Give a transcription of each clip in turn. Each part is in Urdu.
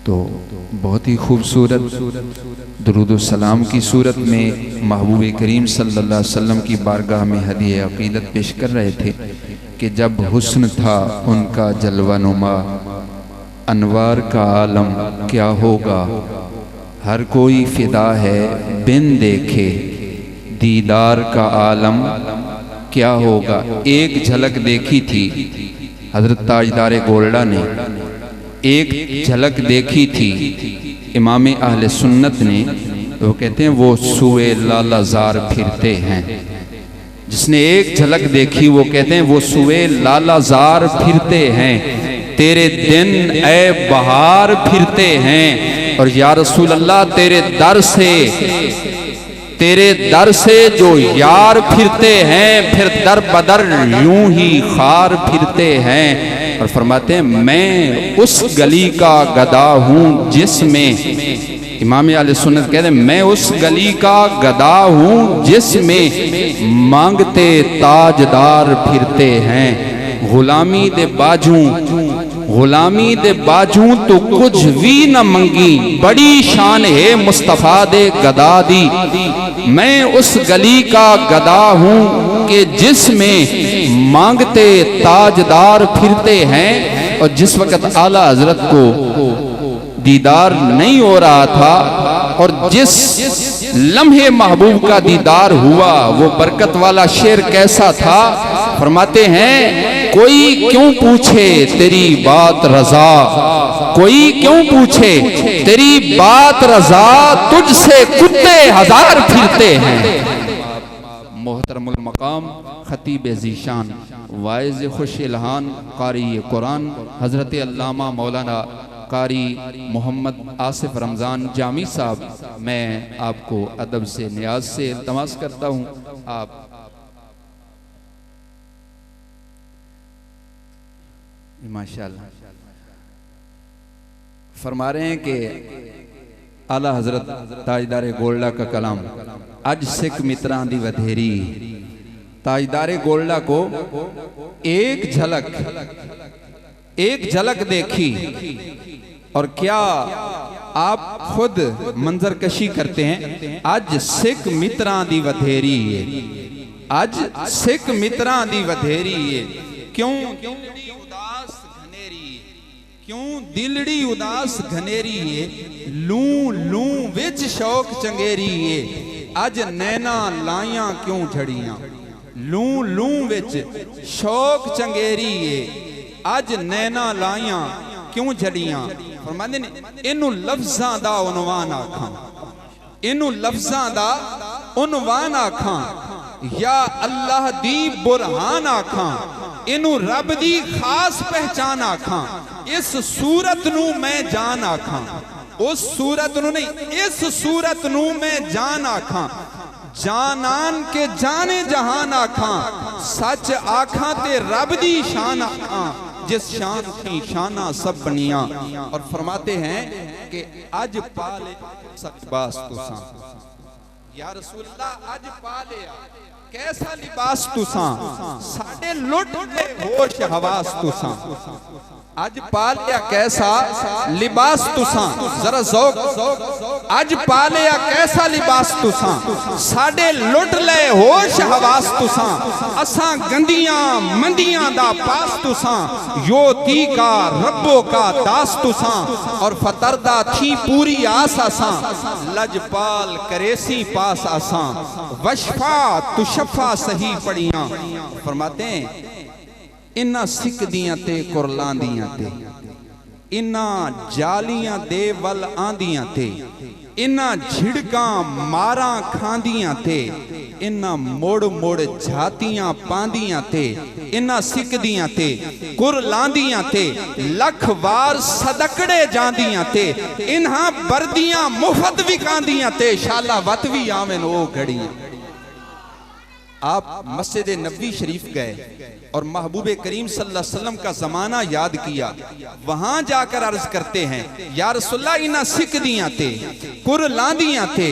تو بہت ہی خوبصورت درود و سلام کی صورت میں محبوب کریم صلی اللہ علیہ وسلم کی بارگاہ میں ہدیہ عقیدت پیش کر رہے تھے کہ جب حسن تھا ان کا جلوہ نما، انوار کا عالم کیا ہوگا، ہر کوئی فدا ہے بن دیکھے، دیدار کا عالم کیا ہوگا۔ ایک جھلک دیکھی تھی حضرت تاجدار گولڈا نے، ایک جھلک دیکھی تھی امام اہل سنت نے، وہ کہتے ہیں وہ سوئے لالہ زار پھرتے ہیں۔ جس نے ایک جھلک دیکھی وہ کہتے ہیں وہ سوئے لالہ زار پھرتے ہیں، تیرے دن اے بہار پھرتے ہیں، اور یا رسول اللہ تیرے در سے جو یار پھرتے ہیں، پھر در بدر یوں ہی خار پھرتے ہیں۔ اور فرماتے ہیں میں اس گلی کا گدا ہوں جس میں، امام اہل سنت کہتے ہیں میں اس گلی کا گدا ہوں جس میں مانگتے تاجدار پھرتے ہیں۔ غلامی دے باجوں تو کچھ بھی نہ منگی، بڑی شان ہے مصطفیٰ دے گدا دی۔ میں اس گلی کا گدا ہوں کہ جس میں مانگتے تاجدار پھرتے ہیں۔ اور جس وقت اعلیٰ حضرت کو دیدار نہیں ہو رہا تھا اور جس لمحے محبوب کا دیدار ہوا، وہ برکت والا شعر کیسا تھا؟ فرماتے ہیں کوئی کیوں پوچھے تیری بات رضا، کوئی کیوں پوچھے تیری بات رضا، تجھ سے کتے ہزار پھرتے ہیں۔ محترم المقام خطیب ذیشان واعظ خوش الہان قاری قرآن حضرت علامہ مولانا قاری محمد آصف رمضان جامی صاحب، میں آپ کو ادب سے نیاز سے التماس کرتا ہوں آپ ماشاءاللہ فرما رہے ہیں کہ اعلیٰ حضرت تاجدار گولڈا کا کلام اج سکھ متران دی ودھیری، تاجدار گولڈا کو ایک جھلک دیکھی، اور کیا آپ خود منظر کشی کرتے ہیں، اج سکھ متران دی ودھیری ہے، اج سکھ متران دی ودھیری ہے، کیوں دلڑی اداس گھنیری ہے، لوں وچ شوق چنگیری ہے، اج نینا لائیاں کیوں جھڑیاں، لوں وچ شوق چنگیری ہے، اج نینا لائیاں کیوں جھڑیاں۔ فرماندے نے انہوں لفظاں دا عنوان آکھاں، انہوں لفظاں دا عنوان آکھاں، یا اللہ دی برہان آکھاں، انہوں رب دی خاص پہچان آکھاں، اس صورت نو میں جان آکھاں، اس صورت نو نہیں، اس صورت نو میں جان آکھاں، جانان کے جانے جہان آکھاں، سچ آکھاں تے رب دی شان آکھاں، جس شان کی شانہ سب بنیاں۔ اور فرماتے ہیں کہ اج پالے سب لباس تساں، یا رسول اللہ اج پالے کیسا لباس تساں، ساڑے لٹ لے ہوش حواس تساں، اج پالیا کیسا لباس تساں، ذرا ذوق، اج پالیا کیسا لباس تساں، ساڑے لٹ لے ہوش حواس تساں، اساں گندیاں مندیاں دا پاس تساں، یوتی کا ربو کا داس تساں، اور فتردہ تھی پوری آس آساں، لجپال کریسی پاس آساں، وشفا تشفا صحیح پڑیاں۔ فرماتے ہیں انہاں سکھ دیاں تے قرلان دیاں تے، انہاں جالیاں دے ول آندیاں تے، انہاں جھڑکاں ماراں کھاندیاں تے، انہاں موڑ جھاتیاں پاندیاں تے، انہاں سکھ دیاں تے قرلان دیاں تے، لکھ وار صدقڑے جاندیاں تے، انہاں بردیاں مفت وکاندیاں تے، شالہ وطوی آمن او گھڑیاں۔ آپ مسجد نبوی شریف گئے اور محبوب کریم صلی اللہ علیہ وسلم کا زمانہ یاد کیا، وہاں جا کر عرض کرتے ہیں یا رسول اللہ انہاں سکھ دیاں تے قرلان دیاں تے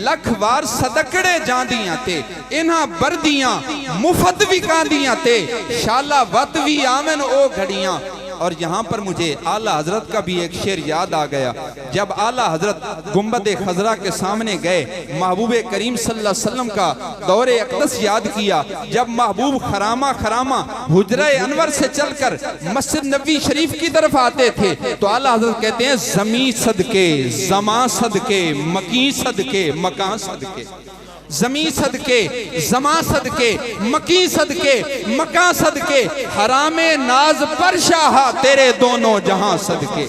لکھ وار صدقڑے جان دیاں تے انہاں بردیاں مفت وکان دیاں تے شالہ وط وی آمن او گھڑیاں۔ اور یہاں پر مجھے اعلیٰ حضرت کا بھی ایک شعر یاد آ گیا. جب اعلیٰ حضرت گنبد خضرا کے سامنے گئے، محبوب کریم صلی اللہ علیہ وسلم کا دور اقدس یاد کیا. جب محبوب خرامہ حجرہ انور سے چل کر مسجد نبوی شریف کی طرف آتے تھے تو اعلیٰ حضرت کہتے ہیں زمین صدقے، زماں صدقے، مکین صدقے، مکان صدقے. زمین صدقے، زماں صدقے، مکین صدقے، مکان صدقے، حرام ناز پر شاہا تیرے دونوں جہاں صدقے.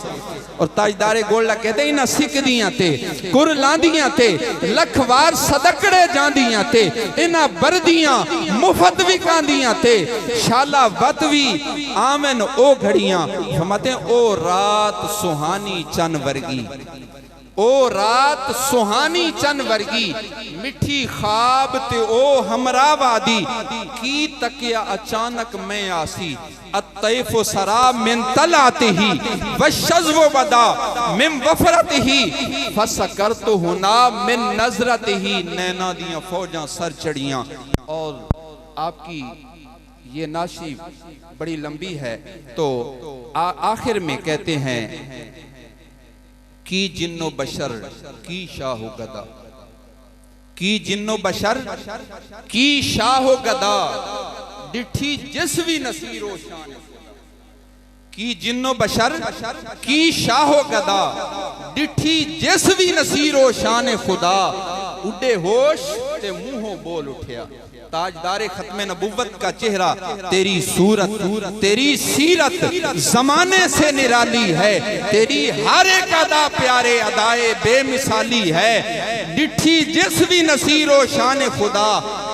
اور تاجدار گولڈا کہتے ہیں انہاں سکھ دیاں تے کر لاندیاں تے لکھ وار صدقڑے جاندیاں تے انہاں بردیاں مفت وکاندیاں تے شالا وطوی آمن او گھڑیاں. فرماتے ہیں او رات سہانی چن ورگی، او رات سہانی چن ورگی، مٹھی خواب تے او ہمراہ وادی کی تکیا اچانک میں آسی. الطیف سراب من طلعتہی والشذو بدا من وفرتہی فسکرتو ہنا من نظرتہی. نینا دیاں فوجاں سر چڑیاں. اور آپ کی یہ ناشی بڑی لمبی ہے تو آخر میں کہتے ہیں کی جن و بشر کی شاہ و گدا، کی جن و بشر کی شاہ و گدا، ڈٹھی جسوی نصیر و شان خدا. کی جن و بشر کی شاہ و گدا، ڈٹھی جسوی نصیر و شان خدا. اڈے ہوش تے منہوں بول اٹھیا. تاجدار ختم نبوت کا چہرہ، تیری صورت تیری سیرت زمانے سے نرالی ہے، تیری ہر ایک ادا پیارے ادائے بے مثالی ہے. ڈٹھی جس بھی نصیر و شان خدا،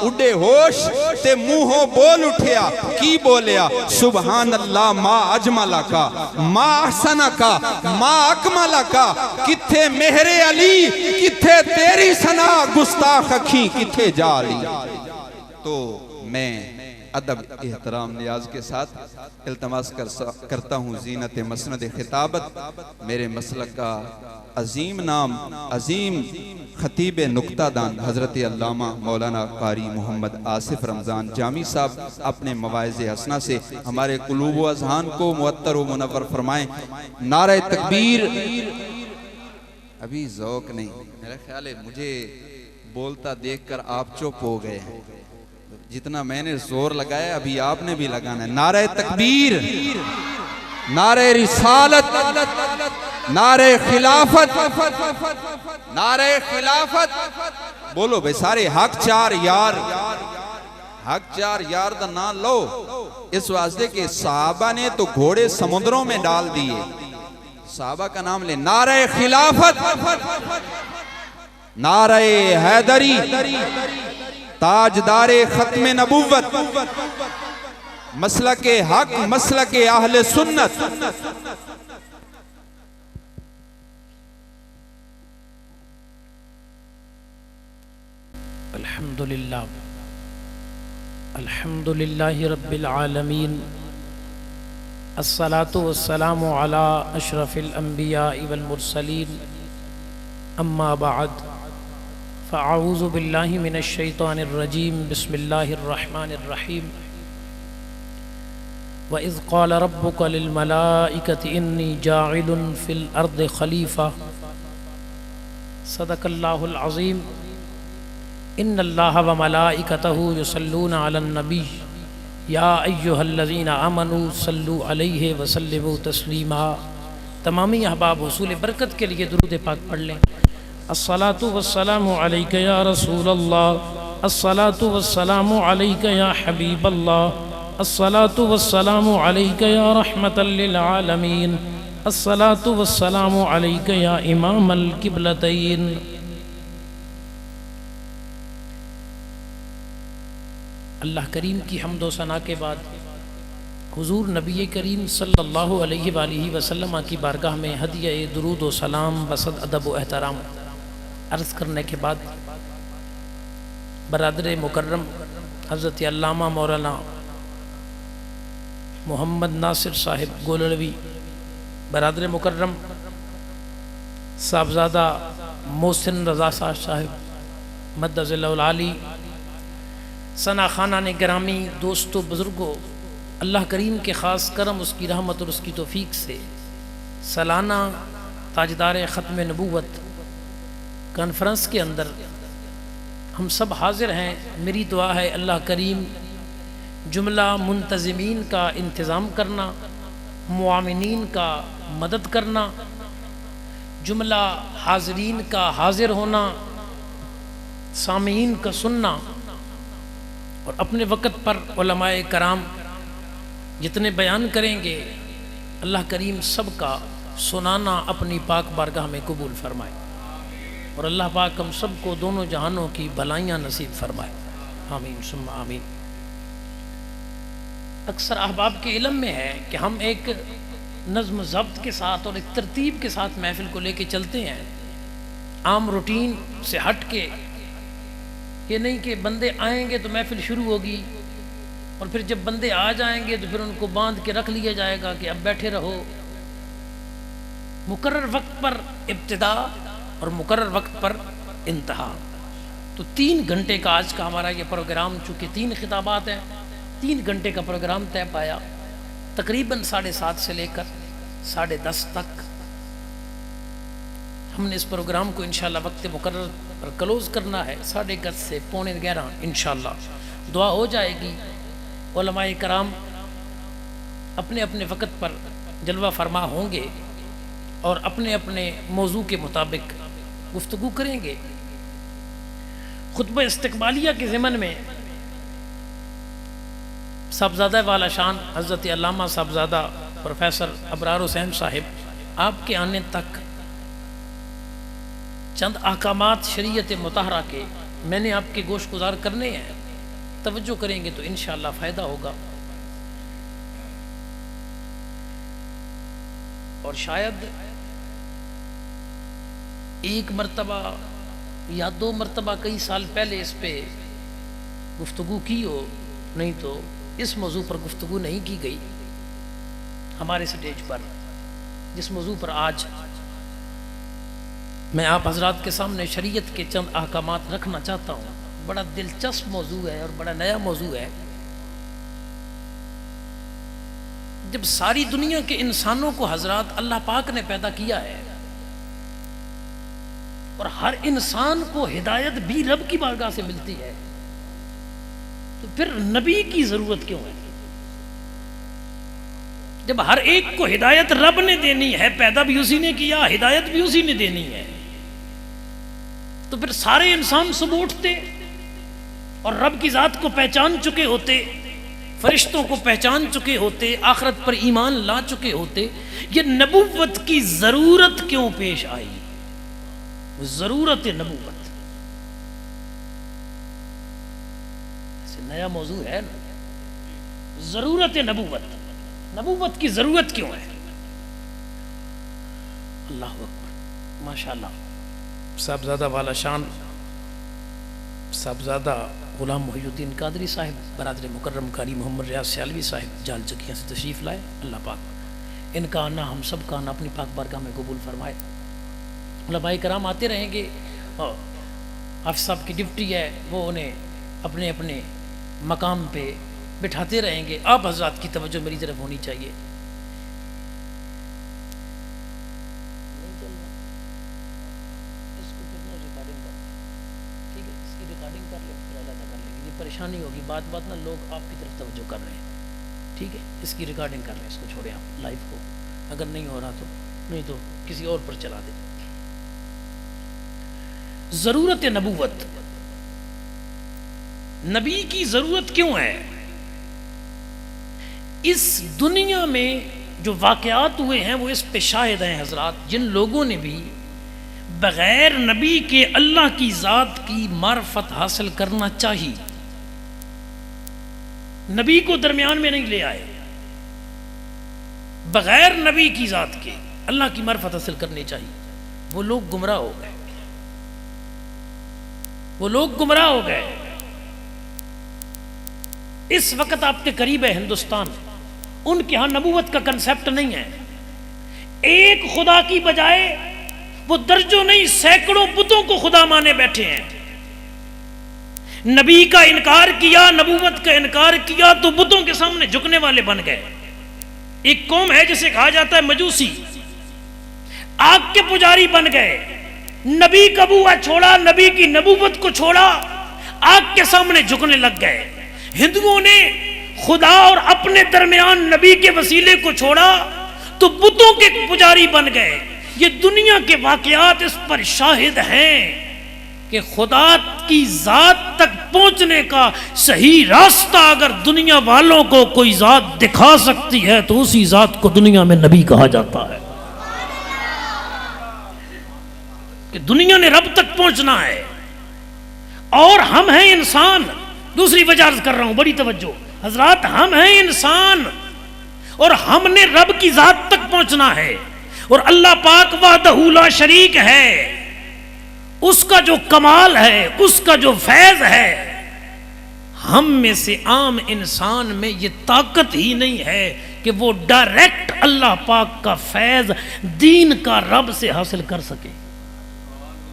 اڈے ہوش تے منہوں بول اٹھیا. کی بولیا؟ سبحان اللہ ما اجملہ کا، ما احسنہ کا، ما اکملہ کا. کتھے مہر علی، کتھے تیری ثنا گستاخ اکھیں کتھے جالی. تو میں ادب احترام نیاز کے ساتھ التماس کرتا ہوں زینت مسند خطابت میرے مسلک کا عظیم نام، عظیم خطیب نکتہ دان حضرت علامہ مولانا قاری محمد آصف رمضان جامی صاحب اپنے مواعظ حسنہ سے ہمارے قلوب و اذہان کو معطر و منور فرمائیں. نعرہ تکبیر. ابھی ذوق نہیں، میرا خیال ہے مجھے بولتا دیکھ کر آپ چپ ہو گئے ہیں. جتنا میں نے زور لگایا ابھی آپ نے بھی لگانا ہے. نعرہ تکبیر، نعرہ رسالت، نعرہ خلافت، نعرہ خلافت. بولو بھئی سارے حق چار یار، حق چار یار دا نام لو. اس واسطے کہ صحابہ نے تو گھوڑے سمندروں میں ڈال دیے. صحابہ کا نام لے. نعرہ خلافت، نعرہ حیدری، تاجدار ختم نبوت، مسلک حق، مسلک اہل سنت. الحمدللہ الحمدللہ رب العالمین، الصلاة والسلام علی اشرف الانبیاء والمرسلین. اما بعد فاعوذ باللہ من الشیطان الرجیم. بسم اللہ الرحمن الرحیم. وَإِذْ قَالَ رَبُّكَ لِلْمَلَائِكَةِ إِنِّي جَاعِلٌ فِي الْأَرْضِ خَلِيفَةً. صدق اللہ العظیم. ان اللہ وملائکتہ یصلون علی النبی یا ایہا الذین آمنوا صلوا علیہ وسلموا تسلیما. تمامی احباب حصول برکت کے لیے درود پاک پڑھ لیں. الصلاۃ والسلام علیک یا رسول اللہ، الصلاۃ والسلام علیک یا حبیب اللہ، الصلاۃ والسلام علیک یا رحمۃ للعالمین، الصلاۃ والسلام علیک یا امام القبلتین. اللہ کریم کی حمد و ثنا کے بعد حضور نبی کریم صلی اللہ علیہ وآلہ وسلم کی بارگاہ میں ہدیہ درود و سلام بصد ادب و احترام عرض کرنے کے بعد برادر مکرم حضرت علامہ مولانا محمد ناصر صاحب گولڑوی، برادر مکرم صاحبزادہ محسن رضا صاحب مدظ اللہ العالی، ثنا خانہ نے گرامی، دوستو، بزرگوں، اللہ کریم کے خاص کرم، اس کی رحمت اور اس کی توفیق سے سالانہ تاجدار ختم نبوت کانفرنس کے اندر ہم سب حاضر ہیں۔ میری دعا ہے اللہ کریم جملہ منتظمین کا انتظام کرنا، معاونین کا مدد کرنا، جملہ حاضرین کا حاضر ہونا، سامعین کا سننا، اور اپنے وقت پر علماء کرام جتنے بیان کریں گے اللہ کریم سب کا سنانا اپنی پاک بارگاہ میں قبول فرمائے، اور اللہ پاک ہم سب کو دونوں جہانوں کی بھلائیاں نصیب فرمائے، آمین ثم آمین۔ اکثر احباب کے علم میں ہے کہ ہم ایک نظم و ضبط کے ساتھ اور ایک ترتیب کے ساتھ محفل کو لے کے چلتے ہیں، عام روٹین سے ہٹ کے۔ یہ نہیں کہ بندے آئیں گے تو محفل شروع ہوگی، اور پھر جب بندے آ جائیں گے تو پھر ان کو باندھ کے رکھ لیا جائے گا کہ اب بیٹھے رہو۔ مقرر وقت پر ابتدا اور مقرر وقت پر انتہا۔ تو 3 گھنٹے کا آج کا ہمارا یہ پروگرام، چونکہ 3 خطابات ہیں، 3 گھنٹے کا پروگرام طے پایا، تقریباً 7:30 سے لے کر 10:30 تک ہم نے اس پروگرام کو انشاءاللہ وقت مقرر پر کلوز کرنا ہے، 11:30 سے 11:45 انشاءاللہ دعا ہو جائے گی۔ علماء کرام اپنے اپنے وقت پر جلوہ فرما ہوں گے اور اپنے اپنے موضوع کے مطابق گفتگو کریں گے۔ خطبہ استقبالیہ کے ضمن میں صاحبزادہ والا شان حضرت علامہ صاحبزادہ پروفیسر ابرار حسین صاحب آپ کے آنے تک چند احکامات شریعت مطہرہ کے میں نے آپ کے گوش گزار کرنے ہیں، توجہ کریں گے تو انشاءاللہ فائدہ ہوگا۔ اور شاید ایک مرتبہ یا 2 مرتبہ کئی سال پہلے اس پہ گفتگو کی ہو، نہیں تو اس موضوع پر گفتگو نہیں کی گئی ہمارے سٹیج پر، جس موضوع پر آج میں آپ حضرات کے سامنے شریعت کے چند احکامات رکھنا چاہتا ہوں۔ بڑا دلچسپ موضوع ہے اور بڑا نیا موضوع ہے۔ جب ساری دنیا کے انسانوں کو حضرات اللہ پاک نے پیدا کیا ہے اور ہر انسان کو ہدایت بھی رب کی بارگاہ سے ملتی ہے، تو پھر نبی کی ضرورت کیوں ہے؟ جب ہر ایک کو ہدایت رب نے دینی ہے، پیدا بھی اسی نے کیا، ہدایت بھی اسی نے دینی ہے، تو پھر سارے انسان صبح اٹھتے اور رب کی ذات کو پہچان چکے ہوتے، فرشتوں کو پہچان چکے ہوتے، آخرت پر ایمان لا چکے ہوتے، یہ نبوت کی ضرورت کیوں پیش آئی؟ ضرورت نبوت ایسے نیا موضوع ہے نا، ضرورت نبوت، نبوت کی ضرورت کیوں ہے؟ اللہ اکبر، ماشاءاللہ۔ صاحبزادہ والا شان صاحبزادہ غلام محی الدین قادری صاحب برادر مکرم قاری محمد ریاض سیالوی صاحب جال چکیاں سے تشریف لائے۔ اللہ پاک ان کا آنا ہم سب کا آنا اپنی پاک بارگاہ میں قبول فرمائے۔ علماء کرام آتے رہیں گے، اور حافظ صاحب کی ڈپٹی ہے وہ انہیں اپنے اپنے مقام پہ بٹھاتے رہیں گے۔ آپ حضرات کی توجہ میری طرف ہونی چاہیے۔ پریشانی ہوگی، بات بات نا لوگ آپ کی طرف توجہ کر رہے ہیں، ٹھیک ہے، اس کی ریکارڈنگ کر لیں، اس کو چھوڑیں آپ لائیو کو، اگر نہیں ہو رہا تو نہیں تو کسی اور پر چلا دیں۔ ضرورت نبوت، نبی کی ضرورت کیوں ہے؟ اس دنیا میں جو واقعات ہوئے ہیں وہ اس پہ شاہد ہیں حضرات۔ جن لوگوں نے بھی بغیر نبی کے اللہ کی ذات کی معرفت حاصل کرنا چاہی، نبی کو درمیان میں نہیں لے آئے، بغیر نبی کی ذات کے اللہ کی معرفت حاصل کرنی چاہیے، وہ لوگ گمراہ ہو گئے، وہ لوگ گمراہ ہو گئے۔ اس وقت آپ کے قریب ہے ہندوستان، ان کے ہاں نبوت کا کنسیپٹ نہیں ہے۔ ایک خدا کی بجائے وہ درجوں نہیں سینکڑوں بتوں کو خدا مانے بیٹھے ہیں۔ نبی کا انکار کیا، نبوت کا انکار کیا تو بتوں کے سامنے جھکنے والے بن گئے۔ ایک قوم ہے جسے کہا جاتا ہے مجوسی، آگ کے پجاری بن گئے، نبی کا بوا چھوڑا، نبی کی نبوت کو چھوڑا، آگ کے سامنے جھکنے لگ گئے۔ ہندوؤں نے خدا اور اپنے درمیان نبی کے وسیلے کو چھوڑا تو بتوں کے پجاری بن گئے۔ یہ دنیا کے واقعات اس پر شاہد ہیں کہ خدا کی ذات تک پہنچنے کا صحیح راستہ اگر دنیا والوں کو کوئی ذات دکھا سکتی ہے تو اسی ذات کو دنیا میں نبی کہا جاتا ہے۔ کہ دنیا نے رب تک پہنچنا ہے اور ہم ہیں انسان۔ دوسری وجہ عرض کر رہا ہوں، بڑی توجہ حضرات، ہم ہیں انسان اور ہم نے رب کی ذات تک پہنچنا ہے، اور اللہ پاک وحدہ لا شریک ہے، اس کا جو کمال ہے، اس کا جو فیض ہے، ہم میں سے عام انسان میں یہ طاقت ہی نہیں ہے کہ وہ ڈائریکٹ اللہ پاک کا فیض دین کا رب سے حاصل کر سکے۔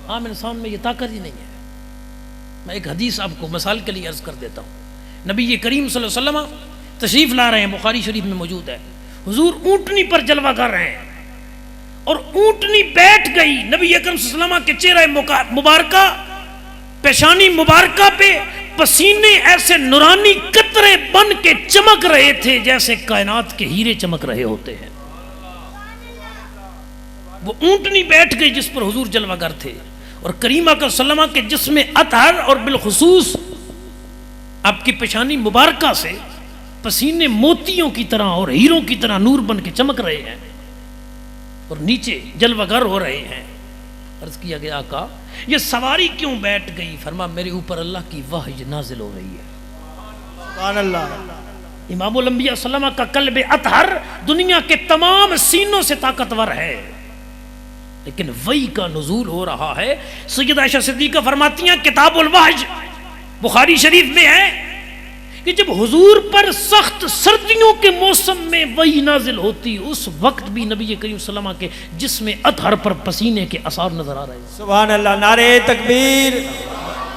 عام انسان میں یہ طاقت ہی نہیں ہے۔ میں ایک حدیث آپ کو مثال کے لیے عرض کر دیتا ہوں۔ نبی کریم صلی اللہ علیہ وسلم تشریف لا رہے ہیں، بخاری شریف میں موجود ہے، حضور اونٹنی پر جلوہ کر رہے ہیں اور اونٹنی بیٹھ گئی، نبی اکرم صلی اللہ علیہ وسلم کے چہرہ مبارکہ، پیشانی مبارکہ پہ پسینے ایسے نورانی قطرے بن کے چمک رہے تھے جیسے کائنات کے ہیرے چمک رہے ہوتے ہیں۔ وہ اونٹنی بیٹھ گئی جس پر حضور جلوہ گر تھے، اور کریمہ کا سلمہ کے جسم اطہر اور بالخصوص آپ کی پیشانی مبارکہ سے پسینے موتیوں کی طرح اور ہیروں کی طرح نور بن کے چمک رہے ہیں اور نیچے جلوہ گر ہو رہے ہیں۔ عرض کیا گیا آقا یہ سواری کیوں بیٹھ گئی؟ فرما میرے اوپر اللہ کی وحی نازل ہو رہی ہے۔ سبحان اللہ۔ امام الانبیاء صلی اللہ علیہ وسلم کا قلب اطہر دنیا کے تمام سینوں سے طاقتور ہے، لیکن وحی کا نزول ہو رہا ہے۔ سیدہ عائشہ صدیقہ فرماتی ہیں کتاب الوحی بخاری شریف میں ہے کہ جب حضور پر سخت سردیوں کے موسم میں وحی نازل ہوتی، اس وقت بھی نبی کریم صلی اللہ علیہ وسلم کے جسم اطہر پر پسینے کے اثار نظر آ رہے ہیں۔ سبحان اللہ۔ نعرہ تکبیر،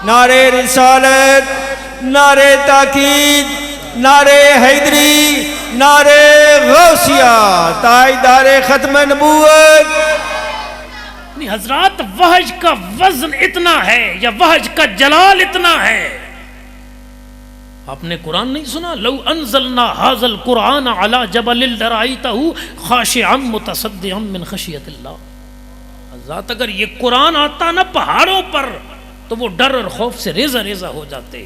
نعرہ رسالت، نعرہ تاکید، نعرہ حیدری، نعرہ غوثیہ، تاجدار ختم نبوت۔ حضرات وحی کا وزن اتنا ہے یا وحی کا جلال اتنا ہے، آپ نے قرآن نہیں سنا؟ لو انزلنا هذا القرآن على جبل لرأيته خاشعا متصدعا من خشیت اللہ۔ حضرات اگر یہ قرآن آتا نا پہاڑوں پر تو وہ ڈر اور خوف سے ریزہ ریزہ ہو جاتے۔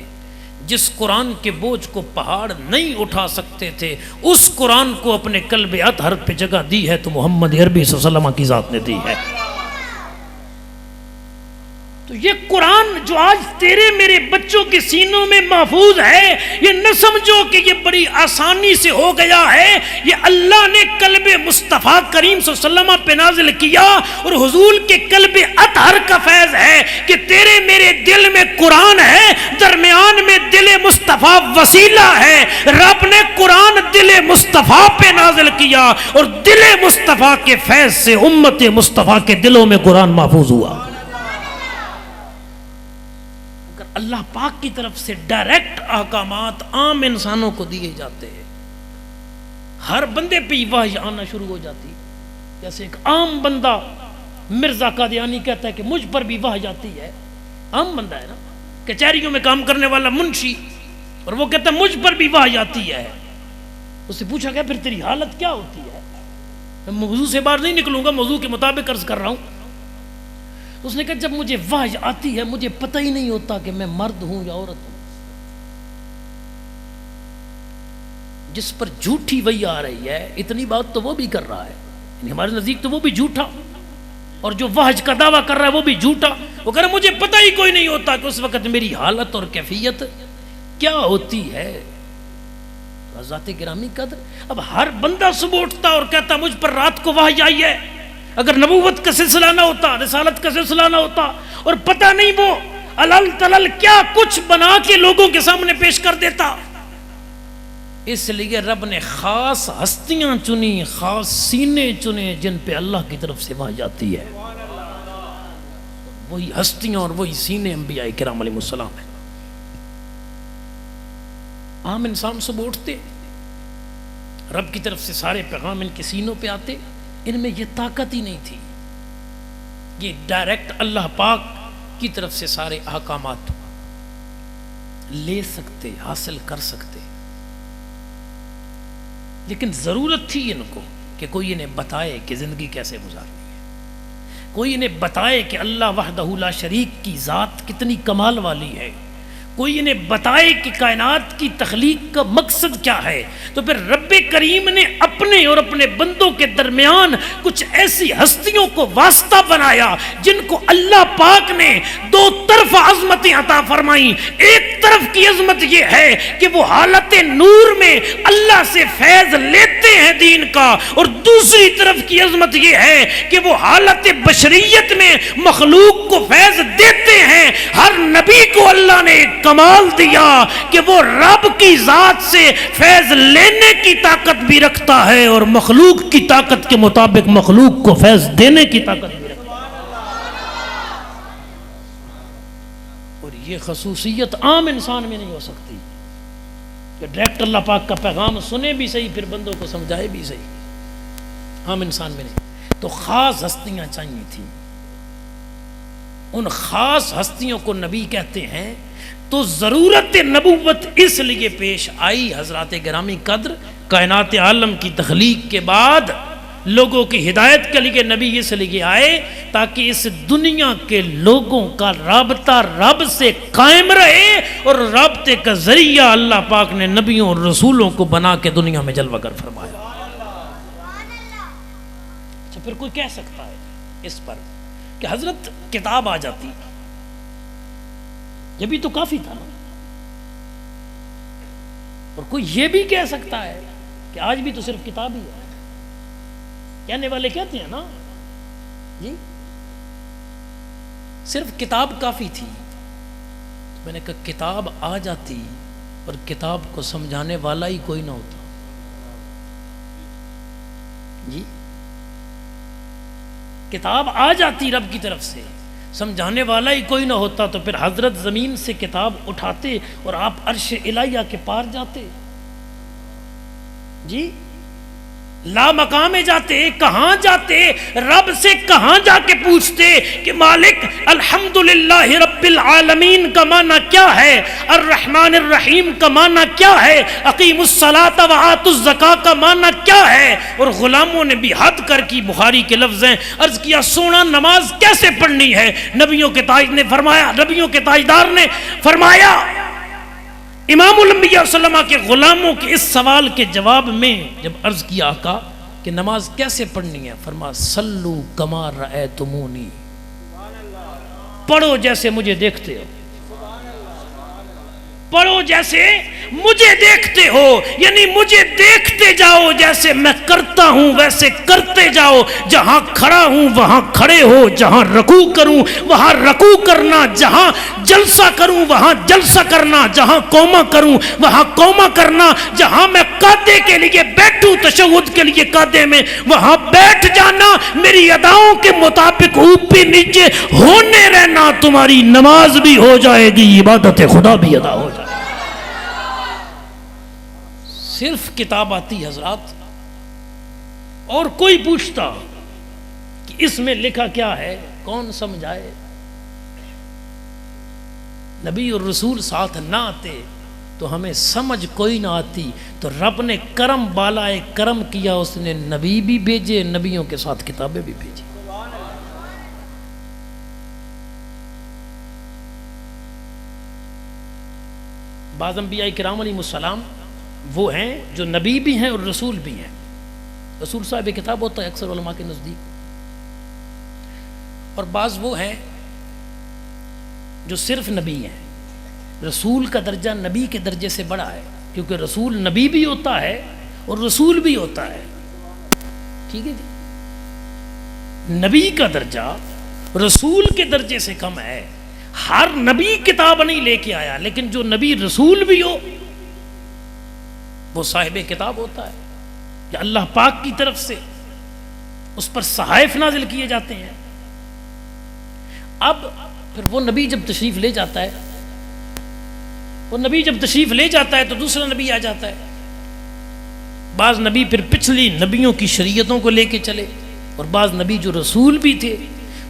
جس قرآن کے بوجھ کو پہاڑ نہیں اٹھا سکتے تھے، اس قرآن کو اپنے قلب اطہر پہ جگہ دی ہے تو محمد عربی صلی اللہ علیہ وسلم کی ذات نے دی ہے۔ تو یہ قرآن جو آج تیرے میرے بچوں کے سینوں میں محفوظ ہے، یہ نہ سمجھو کہ یہ بڑی آسانی سے ہو گیا ہے، یہ اللہ نے قلب مصطفیٰ کریم صلی اللہ علیہ وسلم پہ نازل کیا، اور حضور کے قلب اطہر کا فیض ہے کہ تیرے میرے دل میں قرآن ہے، درمیان میں دل مصطفیٰ وسیلہ ہے۔ رب نے قرآن دل مصطفیٰ پہ نازل کیا اور دل مصطفیٰ کے فیض سے امت مصطفیٰ کے دلوں میں قرآن محفوظ ہوا۔ اللہ پاک کی طرف سے ڈائریکٹ احکامات عام انسانوں کو دیے جاتے ہیں، ہر بندے پہ وحی آنا شروع ہو جاتی۔ جیسے ایک عام بندہ مرزا قادیانی کہتا ہے کہ مجھ پر بھی وحی آتی ہے، عام بندہ ہے نا، کچہریوں میں کام کرنے والا منشی، اور وہ کہتا ہے مجھ پر بھی وحی آتی ہے۔ اس سے پوچھا گیا پھر تیری حالت کیا ہوتی ہے؟ میں موضوع سے باہر نہیں نکلوں گا، موضوع کے مطابق عرض کر رہا ہوں۔ اس نے کہا جب مجھے وحی آتی ہے مجھے پتہ ہی نہیں ہوتا کہ میں مرد ہوں یا عورت ہوں۔ جس پر جھوٹی وحی آ رہی ہے اتنی بات تو وہ بھی کر رہا ہے، یعنی ہمارے نزدیک تو وہ بھی جھوٹا، اور جو وحی کا دعویٰ کر رہا ہے وہ بھی جھوٹا۔ وہ کہہ رہا ہے مجھے پتہ ہی کوئی نہیں ہوتا کہ اس وقت میری حالت اور کیفیت کیا ہوتی ہے۔ حضرات گرامی قدر، اب ہر بندہ صبح اٹھتا اور کہتا مجھ پر رات کو وحی آئی ہے، اگر نبوت کا سلسلہ نہ ہوتا، رسالت کا سلسلہ نہ ہوتا، اور پتہ نہیں وہ علل تلل کیا کچھ بنا کے لوگوں کے سامنے پیش کر دیتا۔ اس لیے رب نے خاص ہستیاں چنی، خاص سینے چنے جن پہ اللہ کی طرف سے وحی آتی ہے۔ وہی ہستیاں اور وہی سینے انبیاء کرام علیہ السلام ہیں۔ عام انسان صبح اٹھتے، رب کی طرف سے سارے پیغام ان کے سینوں پہ آتے، ان میں یہ طاقت ہی نہیں تھی یہ ڈائریکٹ اللہ پاک کی طرف سے سارے احکامات لے سکتے، حاصل کر سکتے، لیکن ضرورت تھی ان کو کہ کوئی انہیں بتائے کہ زندگی کیسے گزارنی ہے، کوئی انہیں بتائے کہ اللہ وحدہ لا شریک کی ذات کتنی کمال والی ہے، کوئی انہیں بتائے کہ کائنات کی تخلیق کا مقصد کیا ہے۔ تو پھر رب کریم نے اپنے اور اپنے بندوں کے درمیان کچھ ایسی ہستیوں کو واسطہ بنایا جن کو اللہ پاک نے دو طرف عظمتیں عطا فرمائیں۔ ایک طرف کی عظمت یہ ہے کہ وہ حالت نور میں اللہ سے فیض لیتے ہیں دین کا، اور دوسری طرف کی عظمت یہ ہے کہ وہ حالت بشریت میں مخلوق کو فیض دیتے ہیں۔ ہر نبی کو اللہ نے کمال دیا کہ وہ رب کی ذات سے فیض لینے کی طاقت بھی رکھتا ہے اور مخلوق کی طاقت کے مطابق مخلوق کو فیض دینے کی طاقت بھی رکھتا ہے، اور یہ خصوصیت عام انسان میں نہیں ہو سکتی کہ ڈائریکٹ اللہ پاک کا پیغام سنے بھی صحیح پھر بندوں کو سمجھائے بھی صحیح، عام انسان میں نہیں۔ تو خاص ہستیاں چاہیے تھیں، ان خاص ہستیوں کو نبی کہتے ہیں۔ تو ضرورت نبوت اس لیے پیش آئی حضرات گرامی قدر، کائنات عالم کی تخلیق کے بعد لوگوں کی ہدایت کے لیے نبی اس لیے آئے تاکہ اس دنیا کے لوگوں کا رابطہ رب سے قائم رہے، اور رابطے کا ذریعہ اللہ پاک نے نبیوں اور رسولوں کو بنا کے دنیا میں جلوہ گر فرمایا۔ اچھا، پھر کوئی کہہ سکتا ہے اس پر کہ حضرت کتاب آ جاتی، یہ بھی تو کافی تھا نا، اور کوئی یہ بھی کہہ سکتا ہے کہ آج بھی تو صرف کتاب ہی ہے۔ کہنے والے کہتے ہیں نا جی صرف کتاب کافی تھی، میں نے کہا کتاب آ جاتی اور کتاب کو سمجھانے والا ہی کوئی نہ ہوتا جی، کتاب آ جاتی رب کی طرف سے، سمجھانے والا ہی کوئی نہ ہوتا، تو پھر حضرت زمین سے کتاب اٹھاتے اور آپ عرش الہیہ کے پار جاتے جی، لا مقام جاتے، کہاں جاتے؟ رب سے کہاں جا کے پوچھتے کہ مالک الحمدللہ رب العالمین کا معنی کیا ہے، الرحمن الرحیم کا معنی کیا ہے، اقیم الصلاۃ وآتوا الزکاۃ کا معنی کیا ہے؟ اور غلاموں نے بھی حد کر کی، بخاری کے لفظ ہیں، عرض کیا سونا نماز کیسے پڑھنی ہے؟ نبیوں کے تاج نے فرمایا، نبیوں کے تاجدار نے فرمایا، امام الانبیاء صلی اللہ علیہ وسلم کے غلاموں کے اس سوال کے جواب میں جب عرض کیا آقا کہ نماز کیسے پڑھنی ہے، فرمایا صلو کما رأیتمونی، پڑھو جیسے مجھے دیکھتے ہو، پڑھو جیسے مجھے دیکھتے ہو، یعنی مجھے دیکھتے جاؤ، جیسے میں کرتا ہوں ویسے کرتے جاؤ، جہاں کھڑا ہوں وہاں کھڑے ہو، جہاں رکوع کروں وہاں رکوع کرنا، جہاں جلسہ کروں وہاں جلسہ کرنا، جہاں قومہ کروں وہاں قومہ کرنا، جہاں میں قادے کے لیے بیٹھوں تشہد کے لیے قادے میں وہاں بیٹھ جانا، میری اداؤں کے مطابق اوپر نیچے ہونے رہنا، تمہاری نماز بھی ہو جائے گی، عبادت خدا بھی ادا ہو جائے گی۔ صرف کتاب آتی حضرات، اور کوئی پوچھتا کہ اس میں لکھا کیا ہے، کون سمجھائے؟ نبی اور رسول ساتھ نہ آتے تو ہمیں سمجھ کوئی نہ آتی، تو رب نے کرم بالائے کرم کیا، اس نے نبی بھی بھیجے، نبیوں کے ساتھ کتابیں بھی بھیجی۔ بعض انبیاء کرام علیہ السلام وہ ہیں جو نبی بھی ہیں اور رسول بھی ہیں۔ رسول صاحب کتاب ہوتا ہے اکثر علماء کے نزدیک، اور بعض وہ ہیں جو صرف نبی ہیں۔ رسول کا درجہ نبی کے درجے سے بڑا ہے، کیونکہ رسول نبی بھی ہوتا ہے اور رسول بھی ہوتا ہے، ٹھیک ہے جی۔ نبی کا درجہ رسول کے درجے سے کم ہے۔ ہر نبی کتاب نہیں لے کے آیا، لیکن جو نبی رسول بھی ہو وہ صاحب کتاب ہوتا ہے، کہ اللہ پاک کی طرف سے اس پر صحائف نازل کیے جاتے ہیں۔ اب پھر وہ نبی جب تشریف لے جاتا ہے وہ نبی جب تشریف لے جاتا ہے تو دوسرا نبی آ جاتا ہے. بعض نبی پھر پچھلی نبیوں کی شریعتوں کو لے کے چلے، اور بعض نبی جو رسول بھی تھے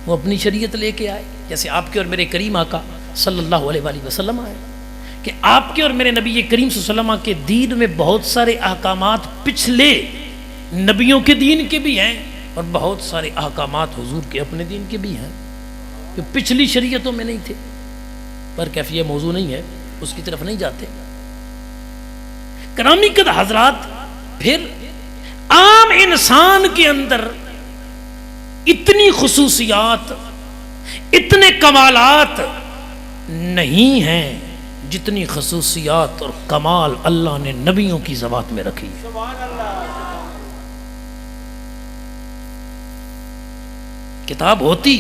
وہ اپنی شریعت لے کے آئے. جیسے آپ کے اور میرے کریم آقا صلی اللہ علیہ وآلہ وسلم آئے کہ آپ کے اور میرے نبی کریم صلی اللہ علیہ وسلم کے دین میں بہت سارے احکامات پچھلے نبیوں کے دین کے بھی ہیں، اور بہت سارے احکامات حضور کے اپنے دین کے بھی ہیں جو پچھلی شریعتوں میں نہیں تھے. پر کیف یہ موضوع نہیں ہے، اس کی طرف نہیں جاتے. گرامی قدر حضرات، پھر عام انسان کے اندر اتنی خصوصیات، اتنے کمالات نہیں ہیں جتنی خصوصیات اور کمال اللہ نے نبیوں کی ذات میں رکھی ہے. کتاب ہوتی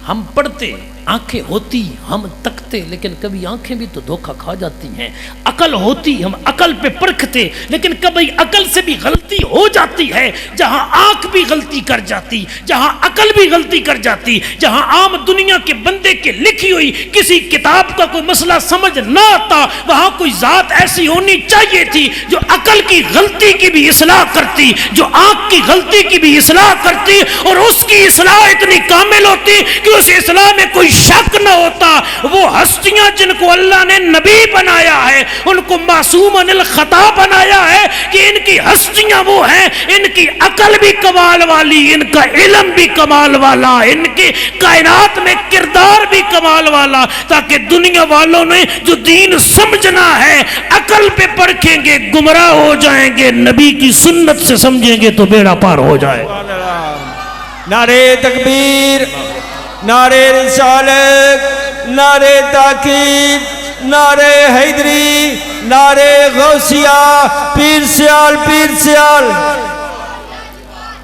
ہم پڑھتے، آنکھیں ہوتی ہم تکتے، لیکن کبھی آنکھیں بھی تو دھوکہ کھا جاتی ہیں. عقل ہوتی ہم عقل پہ پرکھتے، لیکن کبھی عقل سے بھی غلطی ہو جاتی ہے. جہاں آنکھ بھی غلطی کر جاتی، جہاں عقل بھی غلطی کر جاتی، جہاں عام دنیا کے بندے کے لکھی ہوئی کسی کتاب کا کوئی مسئلہ سمجھ نہ آتا، وہاں کوئی ذات ایسی ہونی چاہیے تھی جو عقل کی غلطی کی بھی اصلاح کرتی، جو آنکھ کی غلطی کی بھی اصلاح کرتی، اور اس کی اصلاح اتنی کامل ہوتی کہ اس اصلاح میں کوئی شک نہ ہوتا. وہ ہستیاں جن کو اللہ نے نبی بنایا ہے، ان کو معصوم عن الخطا بنایا ہے کہ ان کی ہستیاں وہ ہیں، ان کی عقل بھی کمال والی، ان کا علم بھی کمال والا، ان کی کائنات میں کردار بھی کمال والا، تاکہ دنیا والوں نے جو دین سمجھنا ہے عقل پہ پرکھیں گے گمراہ ہو جائیں گے، نبی کی سنت سے سمجھیں گے تو بیڑا پار ہو جائے. نعرے تکبیر، نعرے رسالت، نعرے تاکید، نعرے حیدری، نعرے غوثیہ، پیر سیال پیر سیال،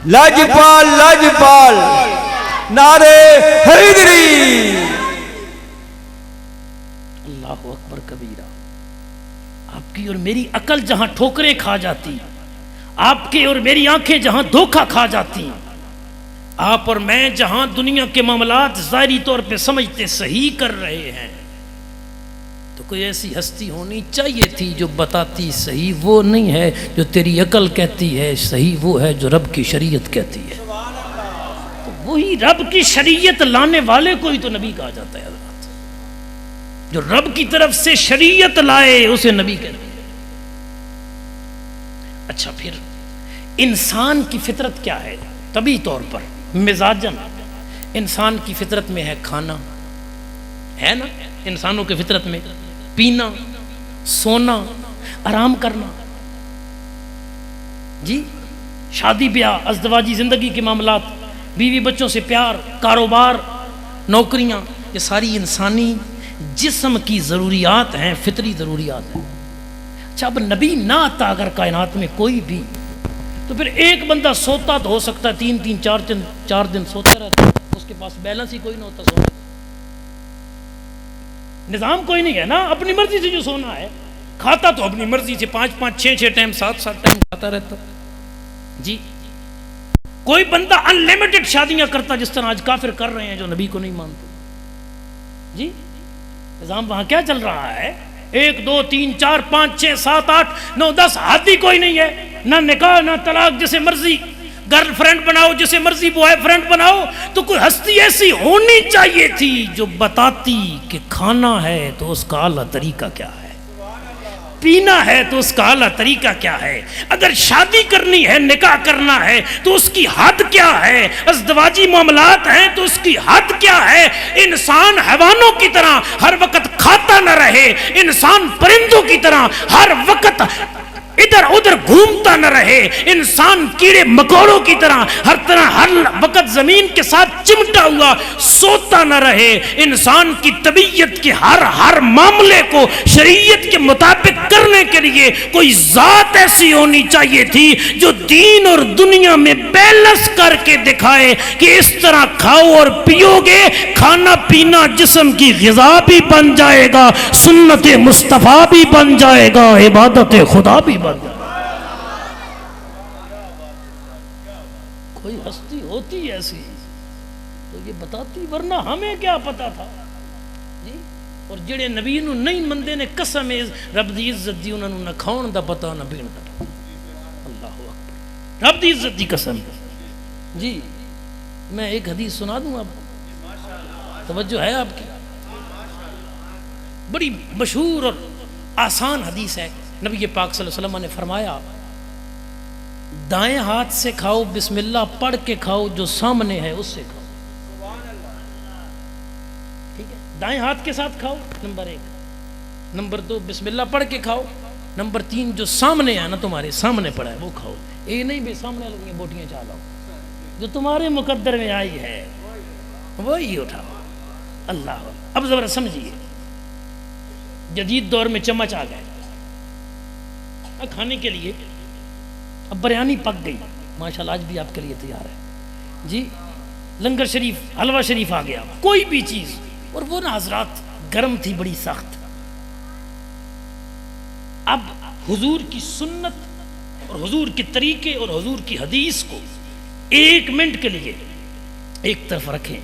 لاجپال لاجپال، نعرے حیدری. اللہ اکبر کبیرہ. آپ کی اور میری عقل جہاں ٹھوکریں کھا جاتی، آپ کی اور میری آنکھیں جہاں دھوکہ کھا جاتی، آپ اور میں جہاں دنیا کے معاملات ظاہری طور پہ سمجھتے صحیح کر رہے ہیں، تو کوئی ایسی ہستی ہونی چاہیے تھی جو بتاتی صحیح وہ نہیں ہے جو تیری عقل کہتی ہے، صحیح وہ ہے جو رب کی شریعت کہتی ہے. تو وہی رب کی شریعت لانے والے کو ہی تو نبی کہا جاتا ہے حضرات. جو رب کی طرف سے شریعت لائے اسے نبی کہتے ہیں. اچھا، پھر انسان کی فطرت کیا ہے؟ طبی طور پر مزاجن انسان کی فطرت میں ہے کھانا، ہے نا؟ انسانوں کی فطرت میں پینا، سونا، آرام کرنا، جی شادی بیاہ، ازدواجی زندگی کے معاملات، بیوی بچوں سے پیار، کاروبار، نوکریاں، یہ ساری انسانی جسم کی ضروریات ہیں، فطری ضروریات ہیں. اچھا، اب نبی نہ آتا اگر کائنات میں کوئی بھی، تو پھر ایک بندہ سوتا تو ہو سکتا ہے 3-4 دن سوتا رہتا، اس کے پاس بیلنس ہی کوئی نہ ہوتا، سونے نظام کوئی نہیں ہے نا، اپنی مرضی سے جو سونا ہے. کھاتا تو اپنی مرضی سے 5-5 6-6 ٹائم 7-7 ٹائم کھاتا رہتا. جی کوئی بندہ انلیمیٹڈ شادیاں کرتا جس طرح آج کافر کر رہے ہیں جو نبی کو نہیں مانتے. جی نظام وہاں کیا چل رہا ہے؟ 1 2 3 4 5 6 7 8 9 10 حد ہی کوئی نہیں ہے. نہ نکاح نہ طلاق، جسے مرضی گرل فرینڈ بناؤ، جسے مرضی بوائے فرینڈ بناؤ. تو کوئی ہستی ایسی ہونی چاہیے تھی جو بتاتی کہ کھانا ہے تو اس کا اعلیٰ طریقہ کیا ہے، پینا ہے تو اس کا اعلیٰ طریقہ کیا ہے، اگر شادی کرنی ہے، نکاح کرنا ہے تو اس کی حد کیا ہے، ازدواجی معاملات ہیں تو اس کی حد کیا ہے. انسان حیوانوں کی طرح ہر وقت کھاتا نہ رہے، انسان پرندوں کی طرح ہر وقت ادھر ادھر گھومتا نہ رہے، انسان کیڑے مکوڑوں کی طرح ہر وقت زمین کے ساتھ چمٹا ہوا سوتا نہ رہے. انسان کی طبیعت کے ہر معاملے کو شریعت کے مطابق کرنے کے لیے کوئی ذات ایسی ہونی چاہیے تھی جو دین اور دنیا میں بیلنس کر کے دکھائے کہ اس طرح کھاؤ اور پیو گے، کھانا پینا جسم کی غذا بھی بن جائے گا، سنت مصطفیٰ بھی بن جائے گا، عبادت خدا بھی بن جائے گا. کوئی ہستی ہوتی ایسی تو یہ بتاتی، ورنہ ہمیں کیا پتا تھا. جی اور جڑے نبی نو نہیں مندے نے قسم رب دی عزت دی انہاں نو نہ کھاؤن دا پتہ نہ پین دا پتہ. اللہ اکبر، رب دی عزت دی قسم. جی میں ایک حدیث سنا دوں آپ کو، توجہ ہے آپ کی؟ بڑی مشہور اور آسان حدیث ہے. نبی پاک صلی اللہ علیہ وسلم نے فرمایا دائیں ہاتھ سے کھاؤ، بسم اللہ پڑھ کے کھاؤ، جو سامنے ہے اس سے کھاؤ. ٹھیک ہے، دائیں ہاتھ کے ساتھ کھاؤ، نمبر 1. نمبر 2 بسم اللہ پڑھ کے کھاؤ. نمبر 3 جو سامنے ہے نا، تمہارے سامنے پڑا ہے وہ کھاؤ. یہ نہیں بھی سامنے لگی بوٹیاں چالاؤ، جو تمہارے مقدر میں آئی ہے وہی اٹھاؤ. اللہ. اب ذرا سمجھیے، جدید دور میں چمچ آ گئے کھانے کے لیے. اب بریانی پک گئی ماشاءاللہ، آج بھی آپ کے لیے تیار ہے جی. لنگر شریف، حلوہ شریف آ گیا، کوئی بھی چیز، اور وہ نا حضرات گرم تھی، بڑی سخت. اب حضور کی سنت اور حضور کے طریقے اور حضور کی حدیث کو 1 منٹ کے لیے ایک طرف رکھیں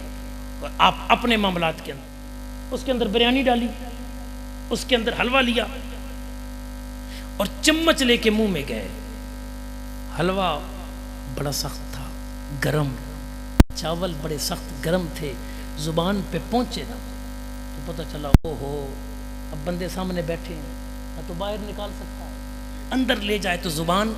اور آپ اپنے معاملات کے اندر، اس کے اندر بریانی ڈالی، اس کے اندر حلوہ لیا اور چمچ لے کے منہ میں گئے. حلوہ بڑا سخت تھا، گرم، چاول بڑے سخت گرم تھے، زبان پہ پہنچے نا تو پتہ چلا او ہو اب بندے سامنے بیٹھے ہیں، نہ تو باہر نکال سکتا ہے، اندر لے جائے تو زبان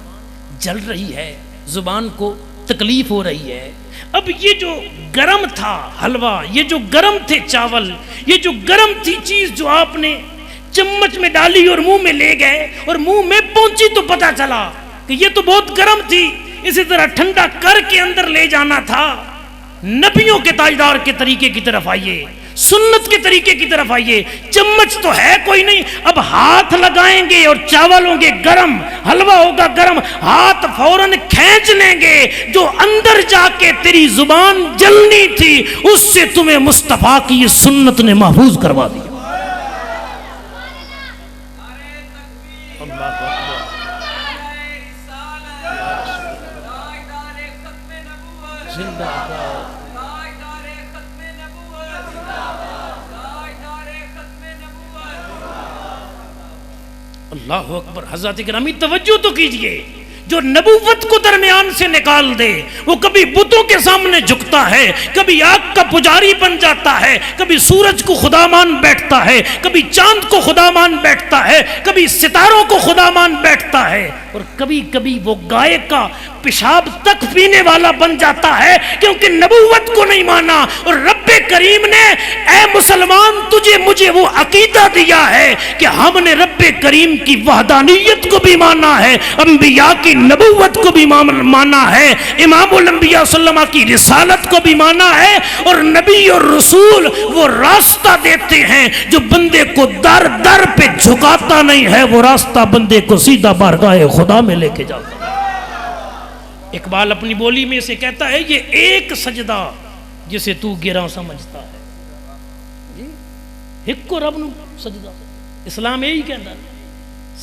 جل رہی ہے، زبان کو تکلیف ہو رہی ہے. اب یہ جو گرم تھا حلوہ، یہ جو گرم تھے چاول، یہ جو گرم تھی چیز جو آپ نے چمچ میں ڈالی اور منہ میں لے گئے اور منہ میں پہنچی تو پتہ چلا کہ یہ تو بہت گرم تھی، اسی طرح ٹھنڈا کر کے اندر لے جانا تھا. نبیوں کے تاجدار کے طریقے کی طرف آئیے، سنت کے طریقے کی طرف آئیے. چمچ تو ہے کوئی نہیں، اب ہاتھ لگائیں گے اور چاول ہوں گے گرم، حلوہ ہوگا گرم، ہاتھ فوراً کھینچ لیں گے. جو اندر جا کے تیری زبان جلنی تھی اس سے تمہیں مصطفیٰ کی یہ سنت نے محفوظ کروا دیا. اللہ اکبر. حضرات گرامی توجہ تو کیجئے، جو نبوت کو درمیان سے نکال دے وہ کبھی بتوں کے سامنے جھکتا ہے، کبھی آگ کا پجاری بن جاتا ہے، کبھی سورج کو خدا مان بیٹھتا ہے، کبھی چاند کو خدا مان بیٹھتا ہے، کبھی ستاروں کو خدا مان بیٹھتا ہے، اور کبھی کبھی وہ گائے کا پیشاب تک پینے والا بن جاتا ہے کیونکہ نبوت کو نہیں مانا. اور رب کریم نے اے مسلمان تجھے مجھے وہ عقیدہ دیا ہے کہ ہم نے رب کریم کی وحدانیت کو بھی مانا ہے، انبیاء کی نبوت کو بھی مانا ہے، امام الانبیاء صلی اللہ علیہ وسلم کی رسالت کو بھی مانا ہے. اور نبی اور رسول وہ راستہ دیتے ہیں جو بندے کو در در پہ جھکاتا نہیں ہے، وہ راستہ بندے کو سیدھا بارگاہ خدا میں لے کے جاتا ہے. اقبال اپنی بولی میں سے کہتا ہے یہ ایک سجدہ جسے تو گراں سمجھتا ہے. جی ایک کو رب نو سجدہ، اسلام یہی کہتا ہے.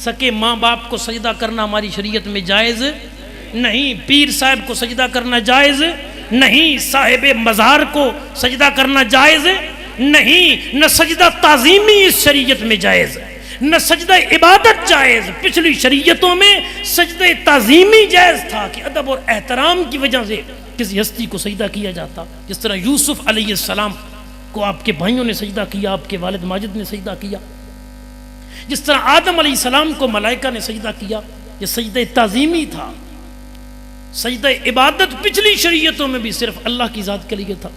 سکے ماں باپ کو سجدہ کرنا ہماری شریعت میں جائز نہیں، پیر صاحب کو سجدہ کرنا جائز نہیں، صاحب مزار کو سجدہ کرنا جائز نہیں، نہ سجدہ تعظیمی اس شریعت میں جائز، نہ سجدہ عبادت جائز. پچھلی شریعتوں میں سجدہ تعظیمی جائز تھا کہ ادب اور احترام کی وجہ سے کسی ہستی کو سجدہ کیا جاتا. جس طرح یوسف علیہ السلام کو آپ کے بھائیوں نے سجدہ کیا، آپ کے والد ماجد نے سجدہ کیا. جس طرح آدم علیہ السلام کو ملائکہ نے سجدہ کیا، یہ سجدہ تعظیمی تھا. سجدہ عبادت پچھلی شریعتوں میں بھی صرف اللہ کی ذات کے لیے تھا،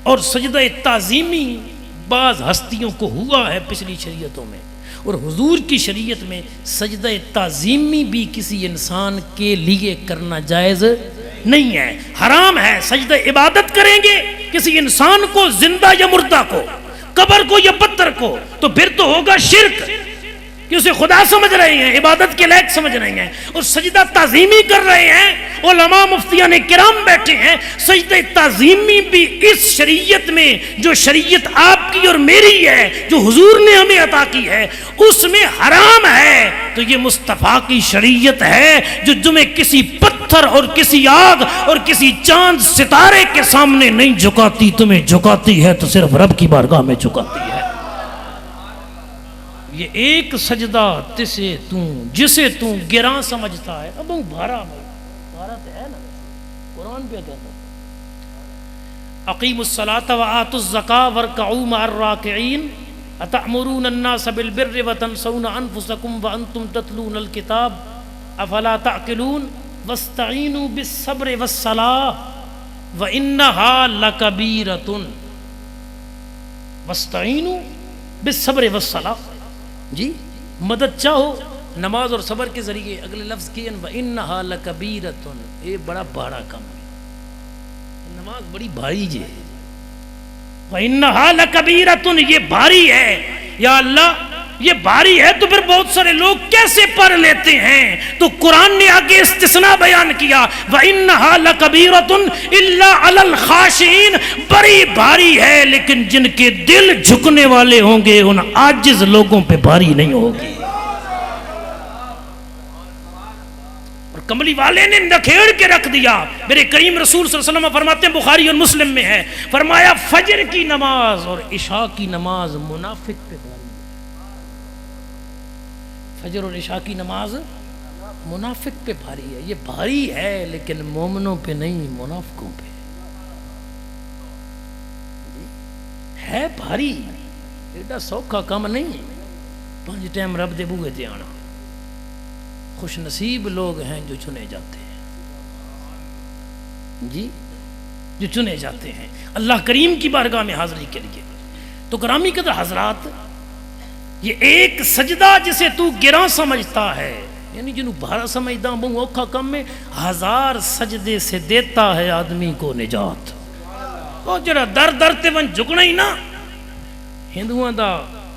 اور سجدہ تعظیمی بعض ہستیوں کو ہوا ہے پچھلی شریعتوں میں. اور حضور کی شریعت میں سجدہ تعظیمی بھی کسی انسان کے لیے کرنا جائز نہیں ہے، حرام ہے. سجدہ عبادت کریں گے کسی انسان کو، زندہ یا مردہ کو، قبر کو یا پتھر کو، تو پھر تو ہوگا شرک کہ اسے خدا سمجھ رہے ہیں، عبادت کے لائق سمجھ رہے ہیں، اور سجدہ تعظیمی کر رہے ہیں. علماء مفتیان کرام بیٹھے ہیں. سجدہ تعظیمی بھی اس شریعت میں، جو شریعت آپ کی اور میری ہے، جو حضور نے ہمیں عطا کی ہے، اس میں حرام ہے. تو یہ مصطفیٰ کی شریعت ہے جو تمہیں کسی پتھر اور کسی آگ اور کسی چاند ستارے کے سامنے نہیں جھکاتی، تمہیں جھکاتی ہے تو صرف رب کی بارگاہ میں جھکاتی ہے. یہ ایک سجدہ جسے تو گراں سمجھتا ہے. اب بھارا تو ہے نا, قرآن پہ کہتا ہے اقیموا الصلاۃ وآتوا الزکاۃ وارکعوا مع الراکعین اتأمرون الناس بالبر وتنسون انفسکم وانتم تتلون الکتاب افلا تعقلون واستعینوا بالصبر والصلاۃ وانہا لکبیرۃ. واستعینوا بالصبر والصلاۃ, جی مدد چاہو نماز اور صبر کے ذریعے. اگلے لفظ کی وانہا لکبیرۃ, یہ بڑا بڑا کام ہے, نماز بڑی بھاری ہے. وانہا لکبیرۃ, یہ بھاری ہے. یا اللہ یہ بھاری ہے تو پھر بہت سارے لوگ کیسے پڑھ لیتے ہیں؟ تو قرآن نے آگے استثناء بیان کیا وَإِنَّهَا لَكَبِيرَةٌ إِلَّا عَلَى الْخَاشِعِينَ, بڑی بھاری ہے لیکن جن کے دل جھکنے والے ہوں گے ان عاجز لوگوں پہ بھاری نہیں ہوگی. اور کملی والے نے نکھیڑ کے رکھ دیا. میرے کریم رسول صلی اللہ علیہ وسلم فرماتے ہیں, بخاری اور مسلم میں ہے, فرمایا فجر کی نماز اور عشاء کی نماز منافق پہ بھاری. فجر اور عشاء کی نماز منافق پہ بھاری ہے. یہ بھاری ہے لیکن مومنوں پہ نہیں, منافقوں پہ ہے بھاری. ایڈا سوکھا کام نہیں. 5 ٹائم رب دے بوئے تے آنا. خوش نصیب لوگ ہیں جو چنے جاتے ہیں, جی جو چنے جاتے ہیں اللہ کریم کی بارگاہ میں حاضری کے لیے. تو گرامی قدر حضرات, یہ ایک سجدہ جسے تو گراں سمجھتا ہے, یعنی جنہوں بھارا سمجھتا ہوں بہت اوکھا کم میں, 1000 سجدے سے دیتا ہے آدمی کو نجات. وہ جڑا در تے ون جھکنا ہی نا, ہندوؤں دا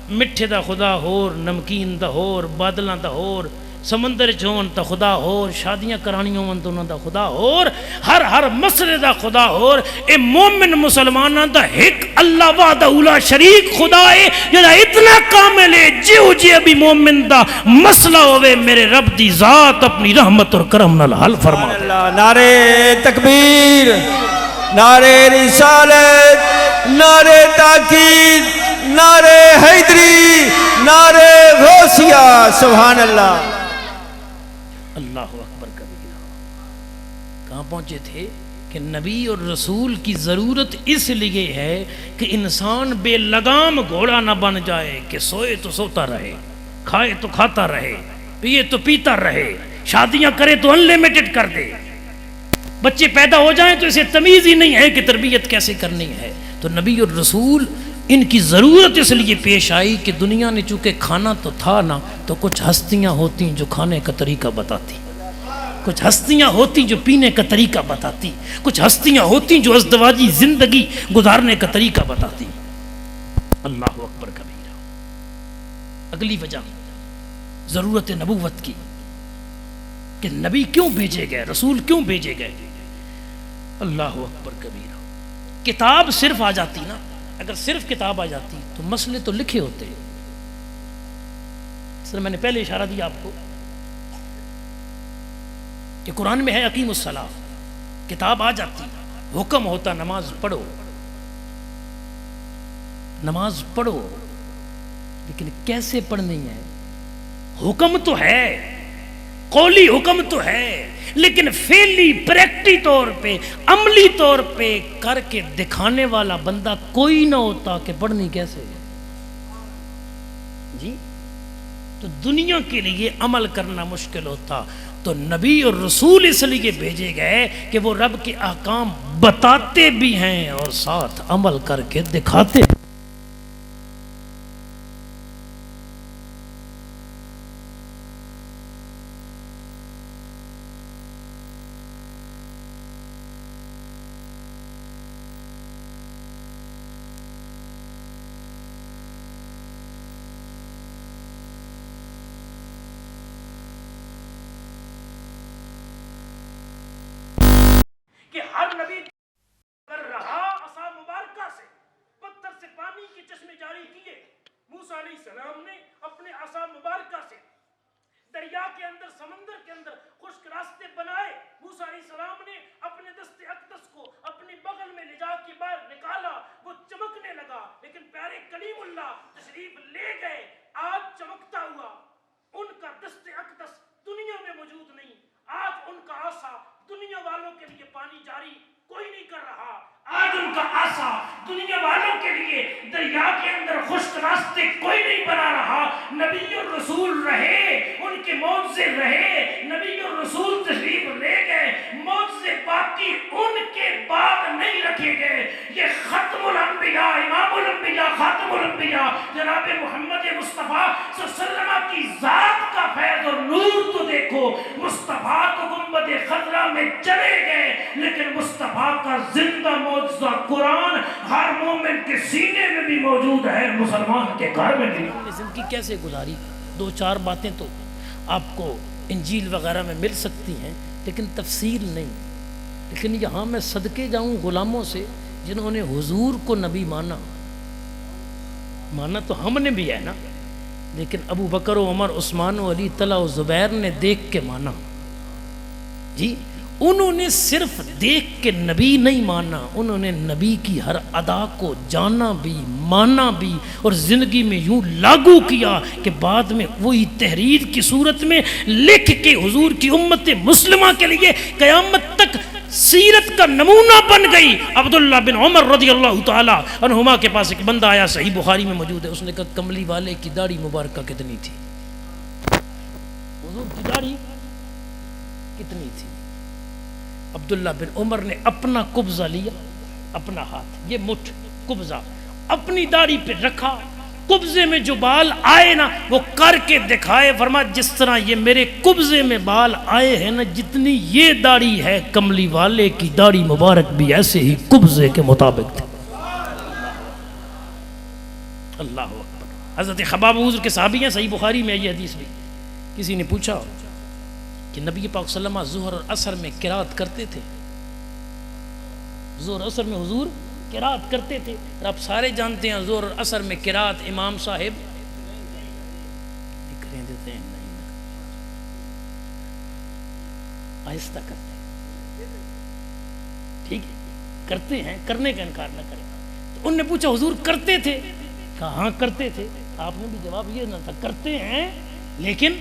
مٹھے دا خدا ہور, نمکین دا ہور, بادلاں دا ہور, سمندر چون تا خدا ہور, شادیاں کرانی ہون تو انہاں دا خدا ہور, ہر مسئلے دا خدا ہور. اے مومن مسلماناں دا ایک اللہ وحدہ لا شریک خدا ہے جڑا اتنا کامل ہے. جیو جی ابھی مومن دا مسئلہ ہوئے میرے رب دی ذات اپنی رحمت اور کرم نال حل فرما دے. نعرے تکبیر, نعرے رسالت, نعرے تاکید, نعرے حیدری, نعرے غوثیہ. سبحان اللہ. اللہ اکبر کبیرہ. کہاں پہنچے تھے کہ نبی اور رسول کی ضرورت اس لیے ہے کہ انسان بے لگام گھوڑا نہ بن جائے کہ سوئے تو سوتا رہے, کھائے تو کھاتا رہے, پیے تو پیتا رہے, شادیاں کرے تو انلیمیٹڈ کر دے, بچے پیدا ہو جائیں تو اسے تمیز ہی نہیں ہے کہ تربیت کیسے کرنی ہے. تو نبی اور رسول ان کی ضرورت اس لیے پیش آئی کہ دنیا نے چونکہ کھانا تو تھا نا, تو کچھ ہستیاں ہوتی جو کھانے کا طریقہ بتاتی, کچھ ہستیاں ہوتی جو پینے کا طریقہ بتاتی, کچھ ہستیاں ہوتی جو ازدواجی زندگی گزارنے کا طریقہ بتاتی. اللہ اکبر کبیرہ. اگلی وجہ ضرورت نبوت کی کہ نبی کیوں بھیجے گئے, رسول کیوں بھیجے گئے. اللہ اکبر کبیرہ. کتاب صرف آ جاتی نا, اگر صرف کتاب آ جاتی تو مسئلے تو لکھے ہوتے. سر میں نے پہلے اشارہ دیا آپ کو کہ قرآن میں ہے اقیم الصلاۃ, کتاب آ جاتی, حکم ہوتا نماز پڑھو, نماز پڑھو, لیکن کیسے پڑھنی ہے. حکم تو ہے, قولی حکم تو ہے, لیکن فعلی پریکٹی طور پہ, عملی طور پہ کر کے دکھانے والا بندہ کوئی نہ ہوتا کہ پڑھنی کیسے ہے. جی تو دنیا کے لیے عمل کرنا مشکل ہوتا. تو نبی اور رسول اس لیے بھیجے گئے کہ وہ رب کے احکام بتاتے بھی ہیں اور ساتھ عمل کر کے دکھاتے ہیں. کہ ہر نبی کر رہا عصا مبارکہ سے پتھر سے پانی کے چشمے جاری کیے. موسیٰ علیہ السلام نے اپنے عصا مبارکہ سے دریا کے اندر, سمندر کے اندر خشک راستے بنائے. موسیٰ علیہ السلام نے اپنے دست اقدس کو اپنے بغل میں لے جا کے باہر نکالا, وہ چمکنے لگا, لیکن پیارے کلیم اللہ تشریف لے گئے, آج چمک کا آسا دنیا والوں کے لیے دریا کے اندر خشک راستے کوئی نہیں بنا رہا. نبی اور رسول رہے، ان کے معجزے رہے، نبی اور رسول تشریف لے گئے، معجزے باقی ان کے بعد نہیں رکھے گئے. یہ ختم الانبیاء، امام الانبیاء، خاتم الانبیاء جناب محمد مصطفیٰ صلی اللہ علیہ وسلم کی ذات کا فیض اور نور تو دیکھو. مصطفیٰ تو گنبد خضرا میں چلے گئے، لیکن مصطفیٰ کا زندہ معجزہ قرآن ہر مومن کے سینے میں بھی موجود ہے، مسلمان کے گھر میں بھی. زندگی کیسے گزاری؟ دو چار باتیں تو آپ کو انجیل وغیرہ میں مل سکتی ہیں، لیکن تفصیل نہیں. لیکن یہاں میں صدقے جاؤں غلاموں سے جنہوں نے حضور کو نبی مانا تو ہم نے بھی ہے نا، لیکن ابو بکر و عمر عثمان و علی طلحہ و زبیر نے دیکھ کے مانا. جی انہوں نے صرف دیکھ کے نبی نہیں مانا، انہوں نے نبی کی ہر ادا کو جانا بھی، مانا بھی، اور زندگی میں یوں لاگو کیا کہ بعد میں وہی تحریر کی صورت میں لکھ کے حضور کی امت مسلمہ کے لیے قیامت تک سیرت کا نمونہ بن گئی. عبداللہ بن عمر رضی اللہ تعالی عنہما کے پاس ایک بندہ آیا، صحیح بخاری میں موجود ہے. اس نے کہا کملی والے کی داڑھی مبارکہ کتنی تھی؟ حضور کی داڑھی کتنی تھی؟ عبداللہ بن عمر نے اپنا قبضہ لیا، اپنا ہاتھ، یہ مٹھ قبضہ اپنی داڑھی پہ رکھا. قبضے میں جو بال آئے نا وہ کر کے دکھائے. فرمایا جس طرح یہ میرے قبضے میں بال آئے ہیں نا، جتنی یہ داڑھی ہے کملی والے کی داڑھی مبارک بھی ایسے ہی قبضے کے مطابق تھی. اللہ اکبر. حضرت خباب حضور کے صحابی ہیں، صحیح بخاری میں یہ حدیث بھی. کسی نے پوچھا کہ نبی پاک صلی اللہ علیہ وسلم ظہر اور عصر میں قرات کرتے تھے؟ ظہر عصر میں حضور قرات کرتے تھے. اور آپ سارے جانتے ہیں ظہر اور عصر میں قرات امام صاحب کریں دیتے ہیں، نہیں آہستہ کرتے ہیں. ٹھیک ہے، کرتے ہیں، کرنے کا انکار نہ کریں. تو ان نے پوچھا حضور کرتے تھے؟ کہا ہاں کرتے تھے. آپ نے بھی جواب یہ نہ تھا، کرتے ہیں لیکن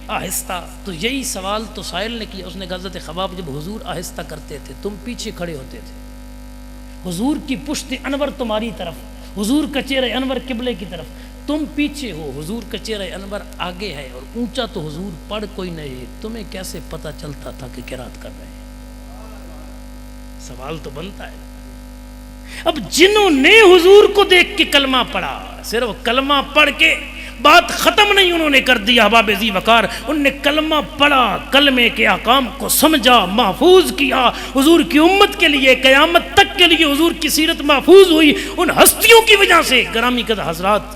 آہستہ. تو یہی سوال تو سائل نے کیا. اس نے کہا حضرت خباب جب حضور آہستہ کرتے تھے تم پیچھے کھڑے ہوتے تھے، حضور کی پشت انور تمہاری طرف، حضور کا چہرہ انور قبلے کی طرف، تم پیچھے ہو، حضور کا چہرہ انور آگے ہے اور اونچا تو حضور پڑھ کوئی نہیں، تمہیں کیسے پتہ چلتا تھا کہ قرات کر رہے ہیں؟ سوال تو بنتا ہے. اب جنہوں نے حضور کو دیکھ کے کلمہ پڑھا، صرف کلمہ پڑھ کے بات ختم نہیں انہوں نے کر دیا. احباب ذی وقار، ان نے کلمہ پڑھا، کلمے کے احکام کو سمجھا، محفوظ کیا. حضور کی امت کے لیے قیامت تک کے لیے حضور کی سیرت محفوظ ہوئی ان ہستیوں کی وجہ سے. گرامی قدر حضرات،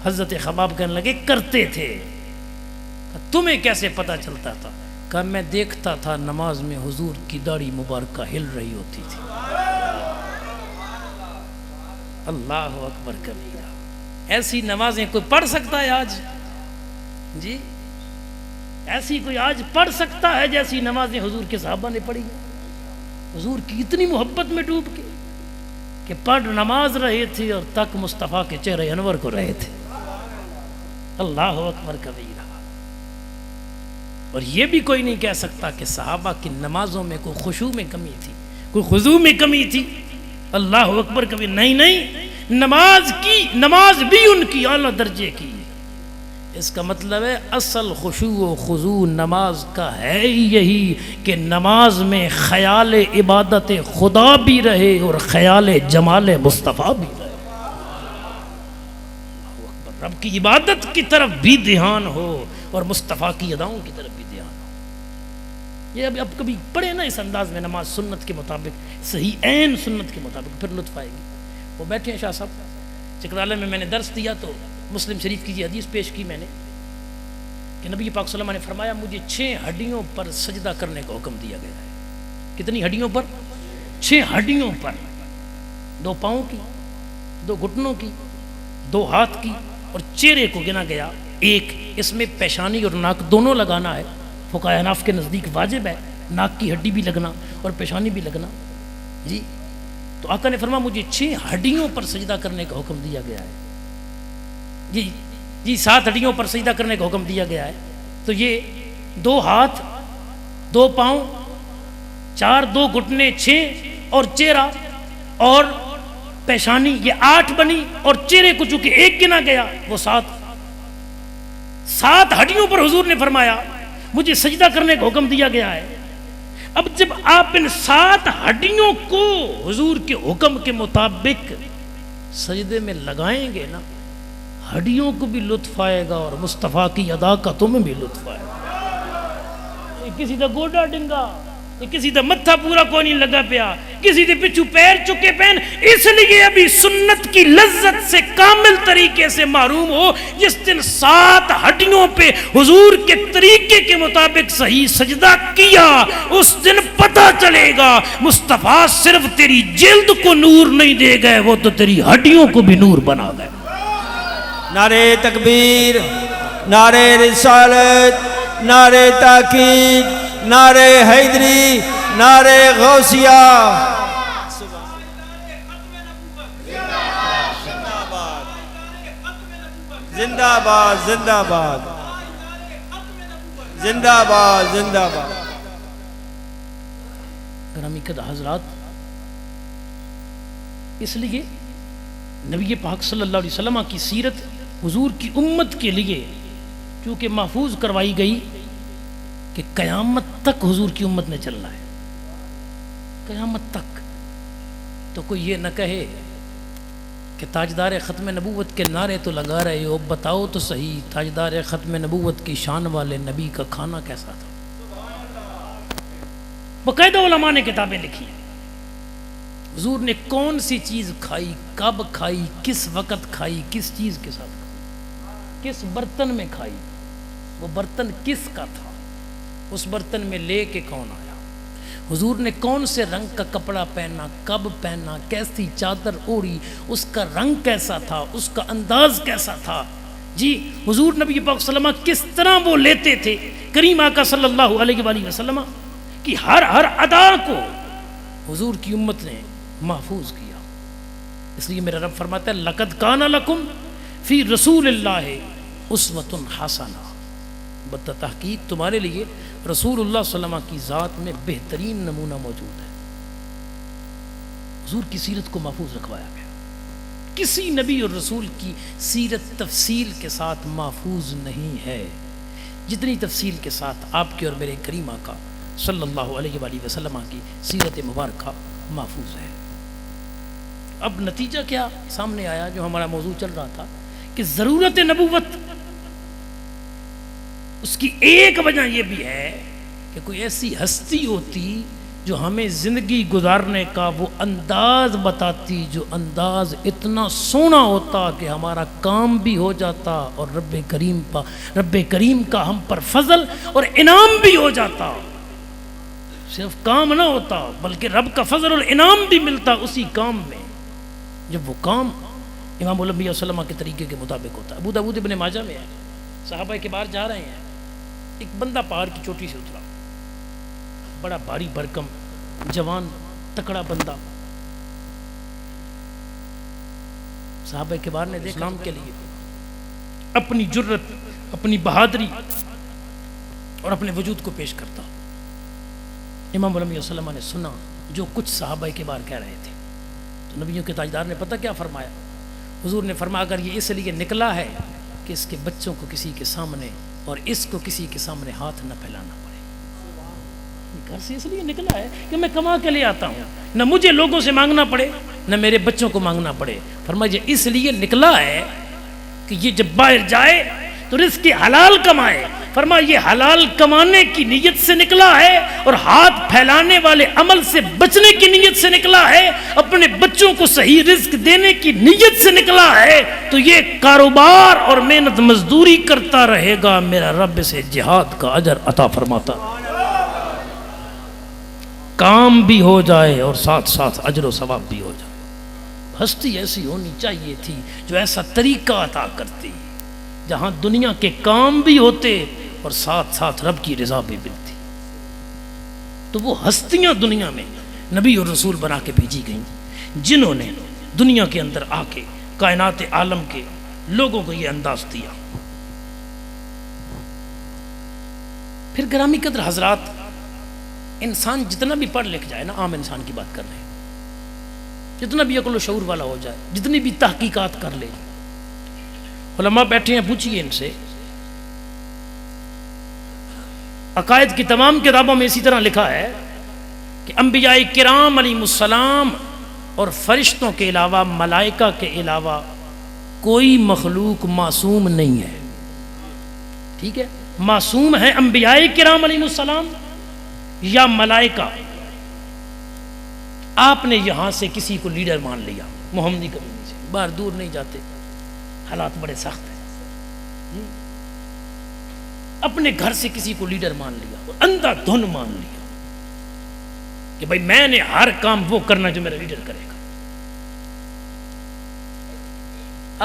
حضرت خباب کہنے لگے کرتے تھے. تمہیں کیسے پتہ چلتا تھا؟ کہ میں دیکھتا تھا نماز میں حضور کی داڑھی مبارکہ ہل رہی ہوتی تھی. اللہ اکبر کبیرہ. ایسی نمازیں کوئی پڑھ سکتا ہے آج؟ جی ایسی کوئی آج پڑھ سکتا ہے جیسی نمازیں حضور کے صحابہ نے پڑھی؟ حضور کی اتنی محبت میں ڈوب کے کہ پڑھ نماز رہے تھے اور تک مصطفیٰ کے چہرے انور کو رہے تھے. اللہ اکبر کبیرہ. اور یہ بھی کوئی نہیں کہہ سکتا کہ صحابہ کی نمازوں میں کوئی خشوع میں کمی تھی، کوئی خضوع میں کمی تھی. اللہ اکبر کبیرہ. نہیں، نماز بھی ان کی اعلیٰ درجے کی. اس کا مطلب ہے اصل خشوع و خضوع نماز کا ہے یہی کہ نماز میں خیال عبادت خدا بھی رہے اور خیال جمال مصطفیٰ بھی رہے. رب کی عبادت کی طرف بھی دھیان ہو اور مصطفیٰ کی اداؤں کی طرف بھی دھیان ہو. یہ اب کبھی پڑھے نا اس انداز میں نماز سنت کے مطابق، صحیح عین سنت کے مطابق، پھر لطف آئے گی. وہ بیٹھے ہیں شاہ صاحب چکرالہ میں نے درس دیا تو مسلم شریف کی یہ حدیث پیش کی میں نے کہ نبی پاک صلی اللہ علیہ وسلم نے فرمایا مجھے 6 ہڈیوں پر سجدہ کرنے کا حکم دیا گیا ہے. کتنی ہڈیوں پر؟ 6 ہڈیوں پر. 2 پاؤں کی، 2 گھٹنوں کی، 2 ہاتھ کی اور چہرے کو گنا گیا 1. اس میں پیشانی اور ناک دونوں لگانا ہے. فقہائے حناف کے نزدیک واجب ہے ناک کی ہڈی بھی لگنا اور پیشانی بھی لگنا. جی تو آقا نے فرمایا مجھے 6 ہڈیوں پر سجدہ کرنے کا حکم دیا گیا ہے. جی 7 ہڈیوں پر سجدہ کرنے کا حکم دیا گیا ہے. تو یہ 2 ہاتھ، 2 پاؤں، 4، 2 گھٹنے، 6 اور چہرہ اور پیشانی یہ 8 بنی اور چہرے کو چونکہ ایک گنا گیا وہ 7 ہڈیوں پر حضور نے فرمایا مجھے سجدہ کرنے کا حکم دیا گیا ہے. اب جب آپ ان 7 ہڈیوں کو حضور کے حکم کے مطابق سجدے میں لگائیں گے نا ہڈیوں کو بھی لطف آئے گا اور مصطفیٰ کی ادا کا تمہیں بھی لطف آئے گا. یہ کسی دا گوڈا ڈنگا یہ کسی دا متھا پورا کوئی نہیں لگا پیا کسی دے پچھو پیر چکے پین اس لیے ابھی سنت کی لذت سے کامل طریقے سے محروم ہو. جس دن 7 ہڈیوں پہ حضور کے طریقے کے مطابق صحیح سجدہ کیا اس دن پتہ چلے گا مصطفیٰ صرف تیری جلد کو نور نہیں دے گئے وہ تو تیری ہڈیوں کو بھی نور بنا گئے. نعرہ تکبیر، نعرہ رسالت، نعرہ تاکید، نعرہ حیدری، نعرہ غوثیہ. زندہ باد زندہ باد زندہ باد زندہ باد. گرامی قدر حضرات اس لیے نبی پاک صلی اللہ علیہ وسلم کی سیرت حضور کی امت کے لیے چونکہ محفوظ کروائی گئی کہ قیامت تک حضور کی امت نے چلنا ہے قیامت تک. تو کوئی یہ نہ کہے کہ تاجدار ختم نبوت کے نعرے تو لگا رہے ہو بتاؤ تو صحیح تاجدار ختم نبوت کی شان والے نبی کا کھانا کیسا تھا. باقاعدہ علماء نے کتابیں لکھی ہیں حضور نے کون سی چیز کھائی کب کھائی کس وقت کھائی کس چیز کے ساتھ کھائی کس برتن میں کھائی وہ برتن کس کا تھا اس برتن میں لے کے کون آیا حضور نے کون سے رنگ کا کپڑا پہنا کب پہنا کیسی چادر اوڑھی اس کا رنگ کیسا تھا اس کا انداز کیسا تھا. جی حضور نبی پاک صلی اللہ علیہ وسلم کس طرح وہ لیتے تھے کریم آقا صلی اللہ علیہ وآلہ وسلم کی ہر ادا کو حضور کی امت نے محفوظ کیا. اس لیے میرا رب فرماتا ہے لقد کان لکم فی رسول اللہ اسوۃ حسنہ بتحقیق تمہارے لیے رسول اللہ صلی اللہ علیہ وسلم کی ذات میں بہترین نمونہ موجود ہے. حضور کی سیرت کو محفوظ رکھوایا گیا. کسی نبی اور رسول کی سیرت تفصیل کے ساتھ محفوظ نہیں ہے جتنی تفصیل کے ساتھ آپ کے اور میرے کریم آقا صلی اللہ علیہ وآلہ وسلم کی سیرت مبارکہ محفوظ ہے. اب نتیجہ کیا سامنے آیا جو ہمارا موضوع چل رہا تھا کہ ضرورت نبوت اس کی ایک وجہ یہ بھی ہے کہ کوئی ایسی ہستی ہوتی جو ہمیں زندگی گزارنے کا وہ انداز بتاتی جو انداز اتنا سونا ہوتا کہ ہمارا کام بھی ہو جاتا اور رب کریم کا ہم پر فضل اور انعام بھی ہو جاتا. صرف کام نہ ہوتا بلکہ رب کا فضل اور انعام بھی ملتا اسی کام میں جب وہ کام امام الانبیاء صلی اللہ علیہ وسلم کے طریقے کے مطابق ہوتا. ابو داؤد ابن ماجہ میں ہے صحابہ کے بار جا رہے ہیں ایک بندہ پہاڑ کی چوٹی سے اترا بڑا بھاری بھرکم جوان تکڑا بندہ. صحابہ کے بار نے دیکھا اسلام کے لیے اپنی جرت اپنی بہادری اور اپنے وجود کو پیش کرتا. امام الانبیاء صلی اللہ علیہ وسلم نے سنا جو کچھ صحابہ کے بار کہہ رہے تھے تو نبیوں کے تاجدار نے پتہ کیا فرمایا. حضور نے فرمایا اگر یہ اس لیے نکلا ہے کہ اس کے بچوں کو کسی کے سامنے اور اس کو کسی کے سامنے ہاتھ نہ پھیلانا پڑے. گھر سے اس لیے نکلا ہے کہ میں کما کے لے آتا ہوں نہ مجھے لوگوں سے مانگنا پڑے نہ میرے بچوں کو مانگنا پڑے. فرمایا یہ اس لیے نکلا ہے کہ یہ جب باہر جائے تو رزق حلال کمائے. فرمایا یہ حلال کمانے کی نیت سے نکلا ہے اور ہاتھ پھیلانے والے عمل سے بچنے کی نیت سے نکلا ہے اپنے بچوں کو صحیح رزق دینے کی نیت سے نکلا ہے تو یہ کاروبار اور محنت مزدوری کرتا رہے گا میرا رب سے جہاد کا اجر عطا فرماتا. کام بھی ہو جائے اور ساتھ ساتھ اجر و ثواب بھی ہو جائے. ہستی ایسی ہونی چاہیے تھی جو ایسا طریقہ عطا کرتی جہاں دنیا کے کام بھی ہوتے اور ساتھ ساتھ رب کی رضا بھی ملتی. تو وہ ہستیاں دنیا میں نبی اور رسول بنا کے بھیجی گئیں جنہوں نے دنیا کے اندر آ کے کائنات عالم کے لوگوں کو یہ انداز دیا. پھر گرامی قدر حضرات انسان جتنا بھی پڑھ لکھ جائے نا عام انسان کی بات کر رہے ہیں جتنا بھی عقل و شعور والا ہو جائے، جتنی بھی تحقیقات کر لے. علماء بیٹھے ہیں، پوچھئے ان سے. عقائد کی تمام کتابوں میں اسی طرح لکھا ہے کہ انبیاء کرام علیہم السلام اور فرشتوں کے علاوہ، ملائکہ کے علاوہ کوئی مخلوق معصوم نہیں ہے. ٹھیک ہے، معصوم ہے انبیاء کرام علیہم السلام یا ملائکہ. آپ نے یہاں سے کسی کو لیڈر مان لیا محمدی کمیونٹی سے، باہر دور نہیں جاتے، حالات بڑے سخت ہیں. اپنے گھر سے کسی کو لیڈر مان لیا اور اندھا دھن مان لیا کہ بھائی میں نے ہر کام وہ کرنا جو میرا لیڈر کرے گا.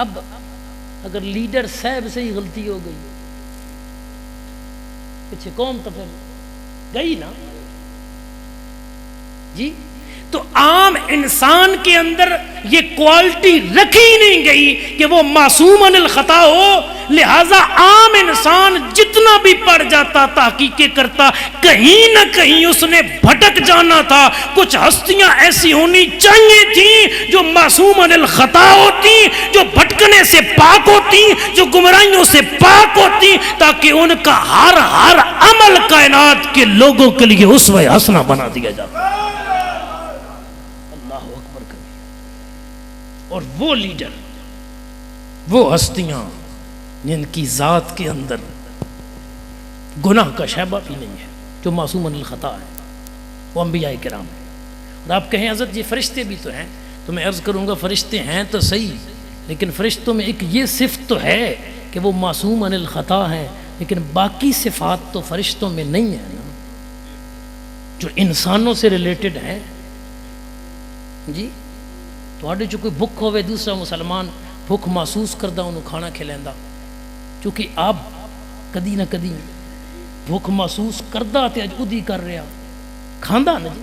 اب اگر لیڈر صاحب سے ہی غلطی ہو گئی، پیچھے قوم تو پھر گئی نا جی. تو عام انسان کے اندر یہ کوالٹی رکھی نہیں گئی کہ وہ معصوم عن الخطا ہو. لہذا عام انسان جتنا بھی پڑھ جاتا، تحقیقیں کرتا، کہیں نہ کہیں اس نے بھٹک جانا تھا. کچھ ہستیاں ایسی ہونی چاہیے تھیں جو معصوم عن الخطا ہوتی، جو بھٹکنے سے پاک ہوتی، جو گمراہیوں سے پاک ہوتی، تاکہ ان کا ہر عمل کائنات کے لوگوں کے لیے اسوہ حسنہ بنا دیا جاتا. اور وہ لیڈر، وہ ہستیاں جن کی ذات کے اندر گناہ کا شائبہ بھی نہیں ہے، جو معصوم عن الخطا ہے، وہ انبیاء کرام ہیں. اور آپ کہیں حضرت یہ فرشتے بھی تو ہیں، تو میں عرض کروں گا فرشتے ہیں تو صحیح، لیکن فرشتوں میں ایک یہ صفت تو ہے کہ وہ معصوم عن الخطا ہیں، لیکن باقی صفات تو فرشتوں میں نہیں ہیں نا، جو انسانوں سے ریلیٹڈ ہیں. جی تھوڑے جو کوئی بھوک ہوئے، دوسرا مسلمان بھوک محسوس کردہ انہوں کھانا کھلیندہ، چونکہ آپ کدی نہ کدی بھوک محسوس کردہ تے اج ادھی کر رہا کھاندہ نا جی.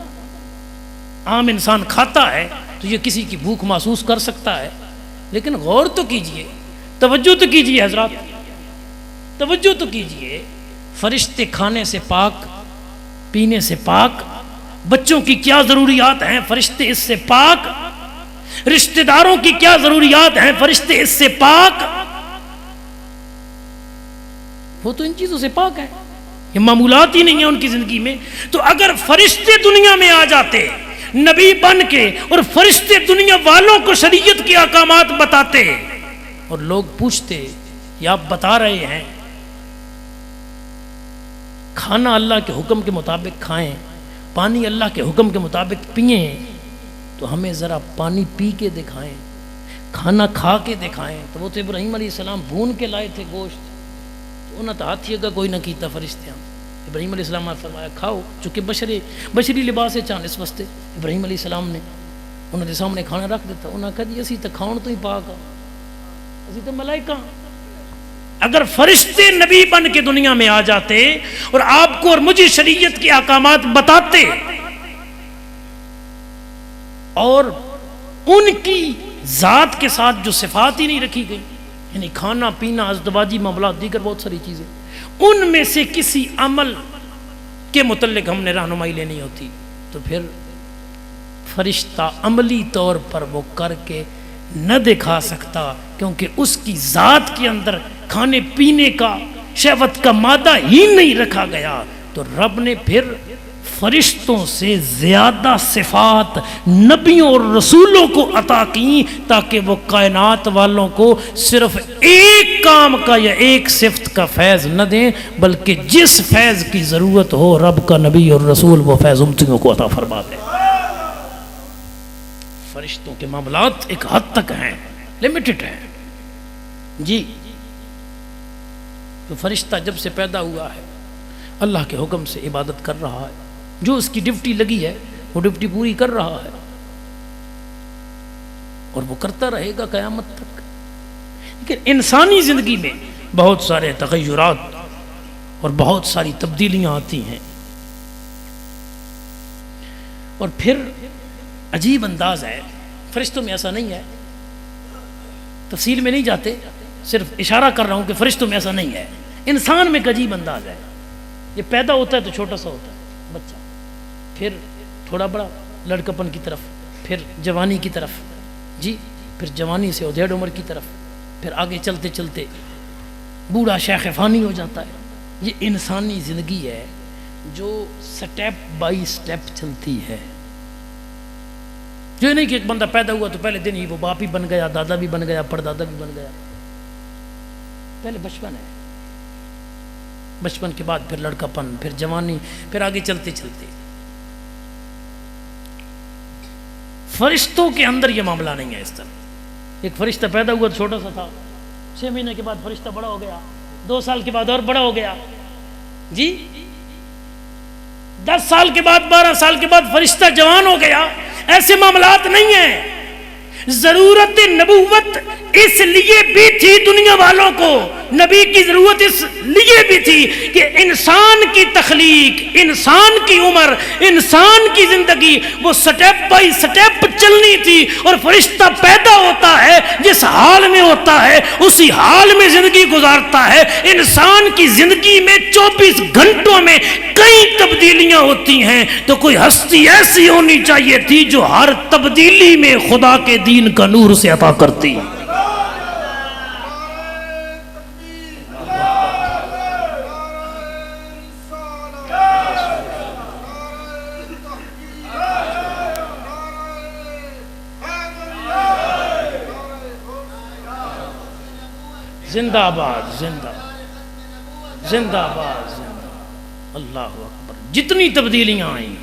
عام انسان کھاتا ہے تو یہ کسی کی بھوک محسوس کر سکتا ہے، لیکن غور تو کیجئے، توجہ تو کیجئے حضرات، توجہ تو کیجئے. فرشتے کھانے سے پاک، پینے سے پاک، بچوں کی کیا ضروریات ہیں فرشتے اس سے پاک، رشتہ داروں کی کیا ضروریات ہیں فرشتے اس سے پاک. وہ تو ان چیزوں سے پاک ہے، یہ معمولات ہی نہیں ہیں ان کی زندگی میں. تو اگر فرشتے دنیا میں آ جاتے نبی بن کے، اور فرشتے دنیا والوں کو شریعت کے احکامات بتاتے، اور لوگ پوچھتے یا آپ بتا رہے ہیں کھانا اللہ کے حکم کے مطابق کھائیں، پانی اللہ کے حکم کے مطابق پئیں، تو ہمیں ذرا پانی پی کے دکھائیں، کھانا کھا کے دکھائیں. تو وہ تو ابراہیم علیہ السلام بھون کے لائے تھے گوشت، تو انہوں نے ہاتھی کا کوئی نہ کیتا فرشتیاں. ابراہیم علیہ السلام نے فرمایا کھاؤ، چونکہ بشری لباس چاند اس واسطے ابراہیم علیہ السلام نے انہوں نے سامنے کھانا رکھ دیتا. انہوں نے کہا جی اسی تو کھاؤن تو ہی پاک آ، اسی تو ملائکہ. اگر فرشتے نبی بن کے دنیا میں آ جاتے اور آپ کو اور مجھے شریعت کے احکامات بتاتے، اور ان کی ذات کے ساتھ جو صفات ہی نہیں رکھی گئی، یعنی کھانا پینا، ازدواجی معاملات، دیگر بہت ساری چیزیں، ان میں سے کسی عمل کے متعلق ہم نے رہنمائی لینی ہوتی، تو پھر فرشتہ عملی طور پر وہ کر کے نہ دکھا سکتا، کیونکہ اس کی ذات کے اندر کھانے پینے کا، شہوت کا مادہ ہی نہیں رکھا گیا. تو رب نے پھر فرشتوں سے زیادہ صفات نبیوں اور رسولوں کو عطا کی، تاکہ وہ کائنات والوں کو صرف ایک کام کا یا ایک صفت کا فیض نہ دیں، بلکہ جس فیض کی ضرورت ہو رب کا نبی اور رسول وہ فیض امتیوں کو عطا فرما دیں. فرشتوں کے معاملات ایک حد تک ہیں، لیمیٹڈ ہیں جی. تو فرشتہ جب سے پیدا ہوا ہے اللہ کے حکم سے عبادت کر رہا ہے، جو اس کی ڈیوٹی لگی ہے وہ ڈیوٹی پوری کر رہا ہے، اور وہ کرتا رہے گا قیامت تک. لیکن انسانی زندگی میں بہت سارے تغیرات اور بہت ساری تبدیلیاں آتی ہیں، اور پھر عجیب انداز ہے. فرشتوں میں ایسا نہیں ہے، تفصیل میں نہیں جاتے، صرف اشارہ کر رہا ہوں کہ فرشتوں میں ایسا نہیں ہے. انسان میں ایک عجیب انداز ہے. یہ پیدا ہوتا ہے تو چھوٹا سا ہوتا ہے بچہ، پھر تھوڑا بڑا لڑکپن کی طرف پھر جوانی کی طرف جی، پھر جوانی سے ادھیڑ عمر کی طرف، پھر آگے چلتے چلتے بوڑھا شیخ فانی ہو جاتا ہے۔ یہ انسانی زندگی ہے جو سٹیپ بائی سٹیپ چلتی ہے، جو نہیں کہ ایک بندہ پیدا ہوا تو پہلے دن ہی وہ باپ ہی بن گیا، دادا بھی بن گیا، پردادا بھی بن گیا۔ پہلے بچپن ہے، بچپن کے بعد پھر لڑکا پن، پھر جوانی، پھر آگے چلتے چلتے۔ فرشتوں کے اندر یہ معاملہ نہیں ہے اس طرح۔ ایک فرشتہ پیدا ہوا تو چھوٹا سا تھا، 6 مہینے کے بعد فرشتہ بڑا ہو گیا، 2 سال کے بعد اور بڑا ہو گیا جی، 10 سال کے بعد 12 سال کے بعد فرشتہ جوان ہو گیا۔ ایسے معاملات نہیں ہیں۔ ضرورت نبوت اس لیے بھی تھی دنیا والوں کو، نبی کی ضرورت اس لیے بھی تھی کہ انسان کی تخلیق، انسان کی عمر، انسان کی زندگی وہ سٹیپ بائی سٹیپ چلنی تھی، اور فرشتہ پیدا ہوتا ہے جس حال میں ہوتا ہے اسی حال میں زندگی گزارتا ہے۔ انسان کی زندگی میں 24 گھنٹوں میں کئی تبدیلیاں ہوتی ہیں، تو کوئی ہستی ایسی ہونی چاہیے تھی جو ہر تبدیلی میں خدا کے دین کا نور سے عطا کرتی۔ زندہ آباد، زندہ زندہ آباد، زندہ اللہ اکبر۔ جتنی تبدیلیاں آئیں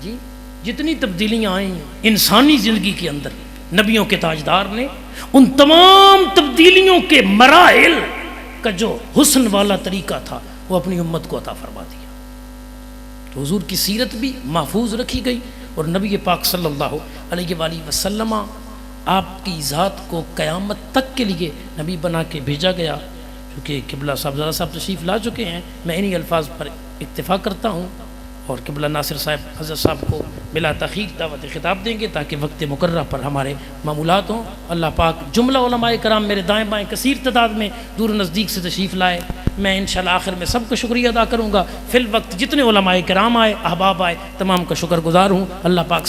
جی، جتنی تبدیلیاں آئیں انسانی زندگی کے اندر، نبیوں کے تاجدار نے ان تمام تبدیلیوں کے مراحل کا جو حسن والا طریقہ تھا وہ اپنی امت کو عطا فرما دیا۔ تو حضور کی سیرت بھی محفوظ رکھی گئی، اور نبی پاک صلی اللہ علیہ وآلہ وسلم آپ کی ذات کو قیامت تک کے لیے نبی بنا کے بھیجا گیا۔ چونکہ قبلہ صاحبزادہ صاحب تشریف لا چکے ہیں، میں انہی الفاظ پر اکتفا کرتا ہوں، اور قبلہ ناصر صاحب حضرت صاحب کو بلا تاخیر دعوت خطاب دیں گے تاکہ وقت مقررہ پر ہمارے معمولات ہوں۔ اللہ پاک جملہ علماء کرام میرے دائیں بائیں کثیر تعداد میں دور و نزدیک سے تشریف لائے۔ میں انشاءاللہ آخر میں سب کو شکریہ ادا کروں گا۔ فی الوقت جتنے علماء کرام آئے، احباب آئے، تمام کا شکر گزار ہوں۔ اللہ پاک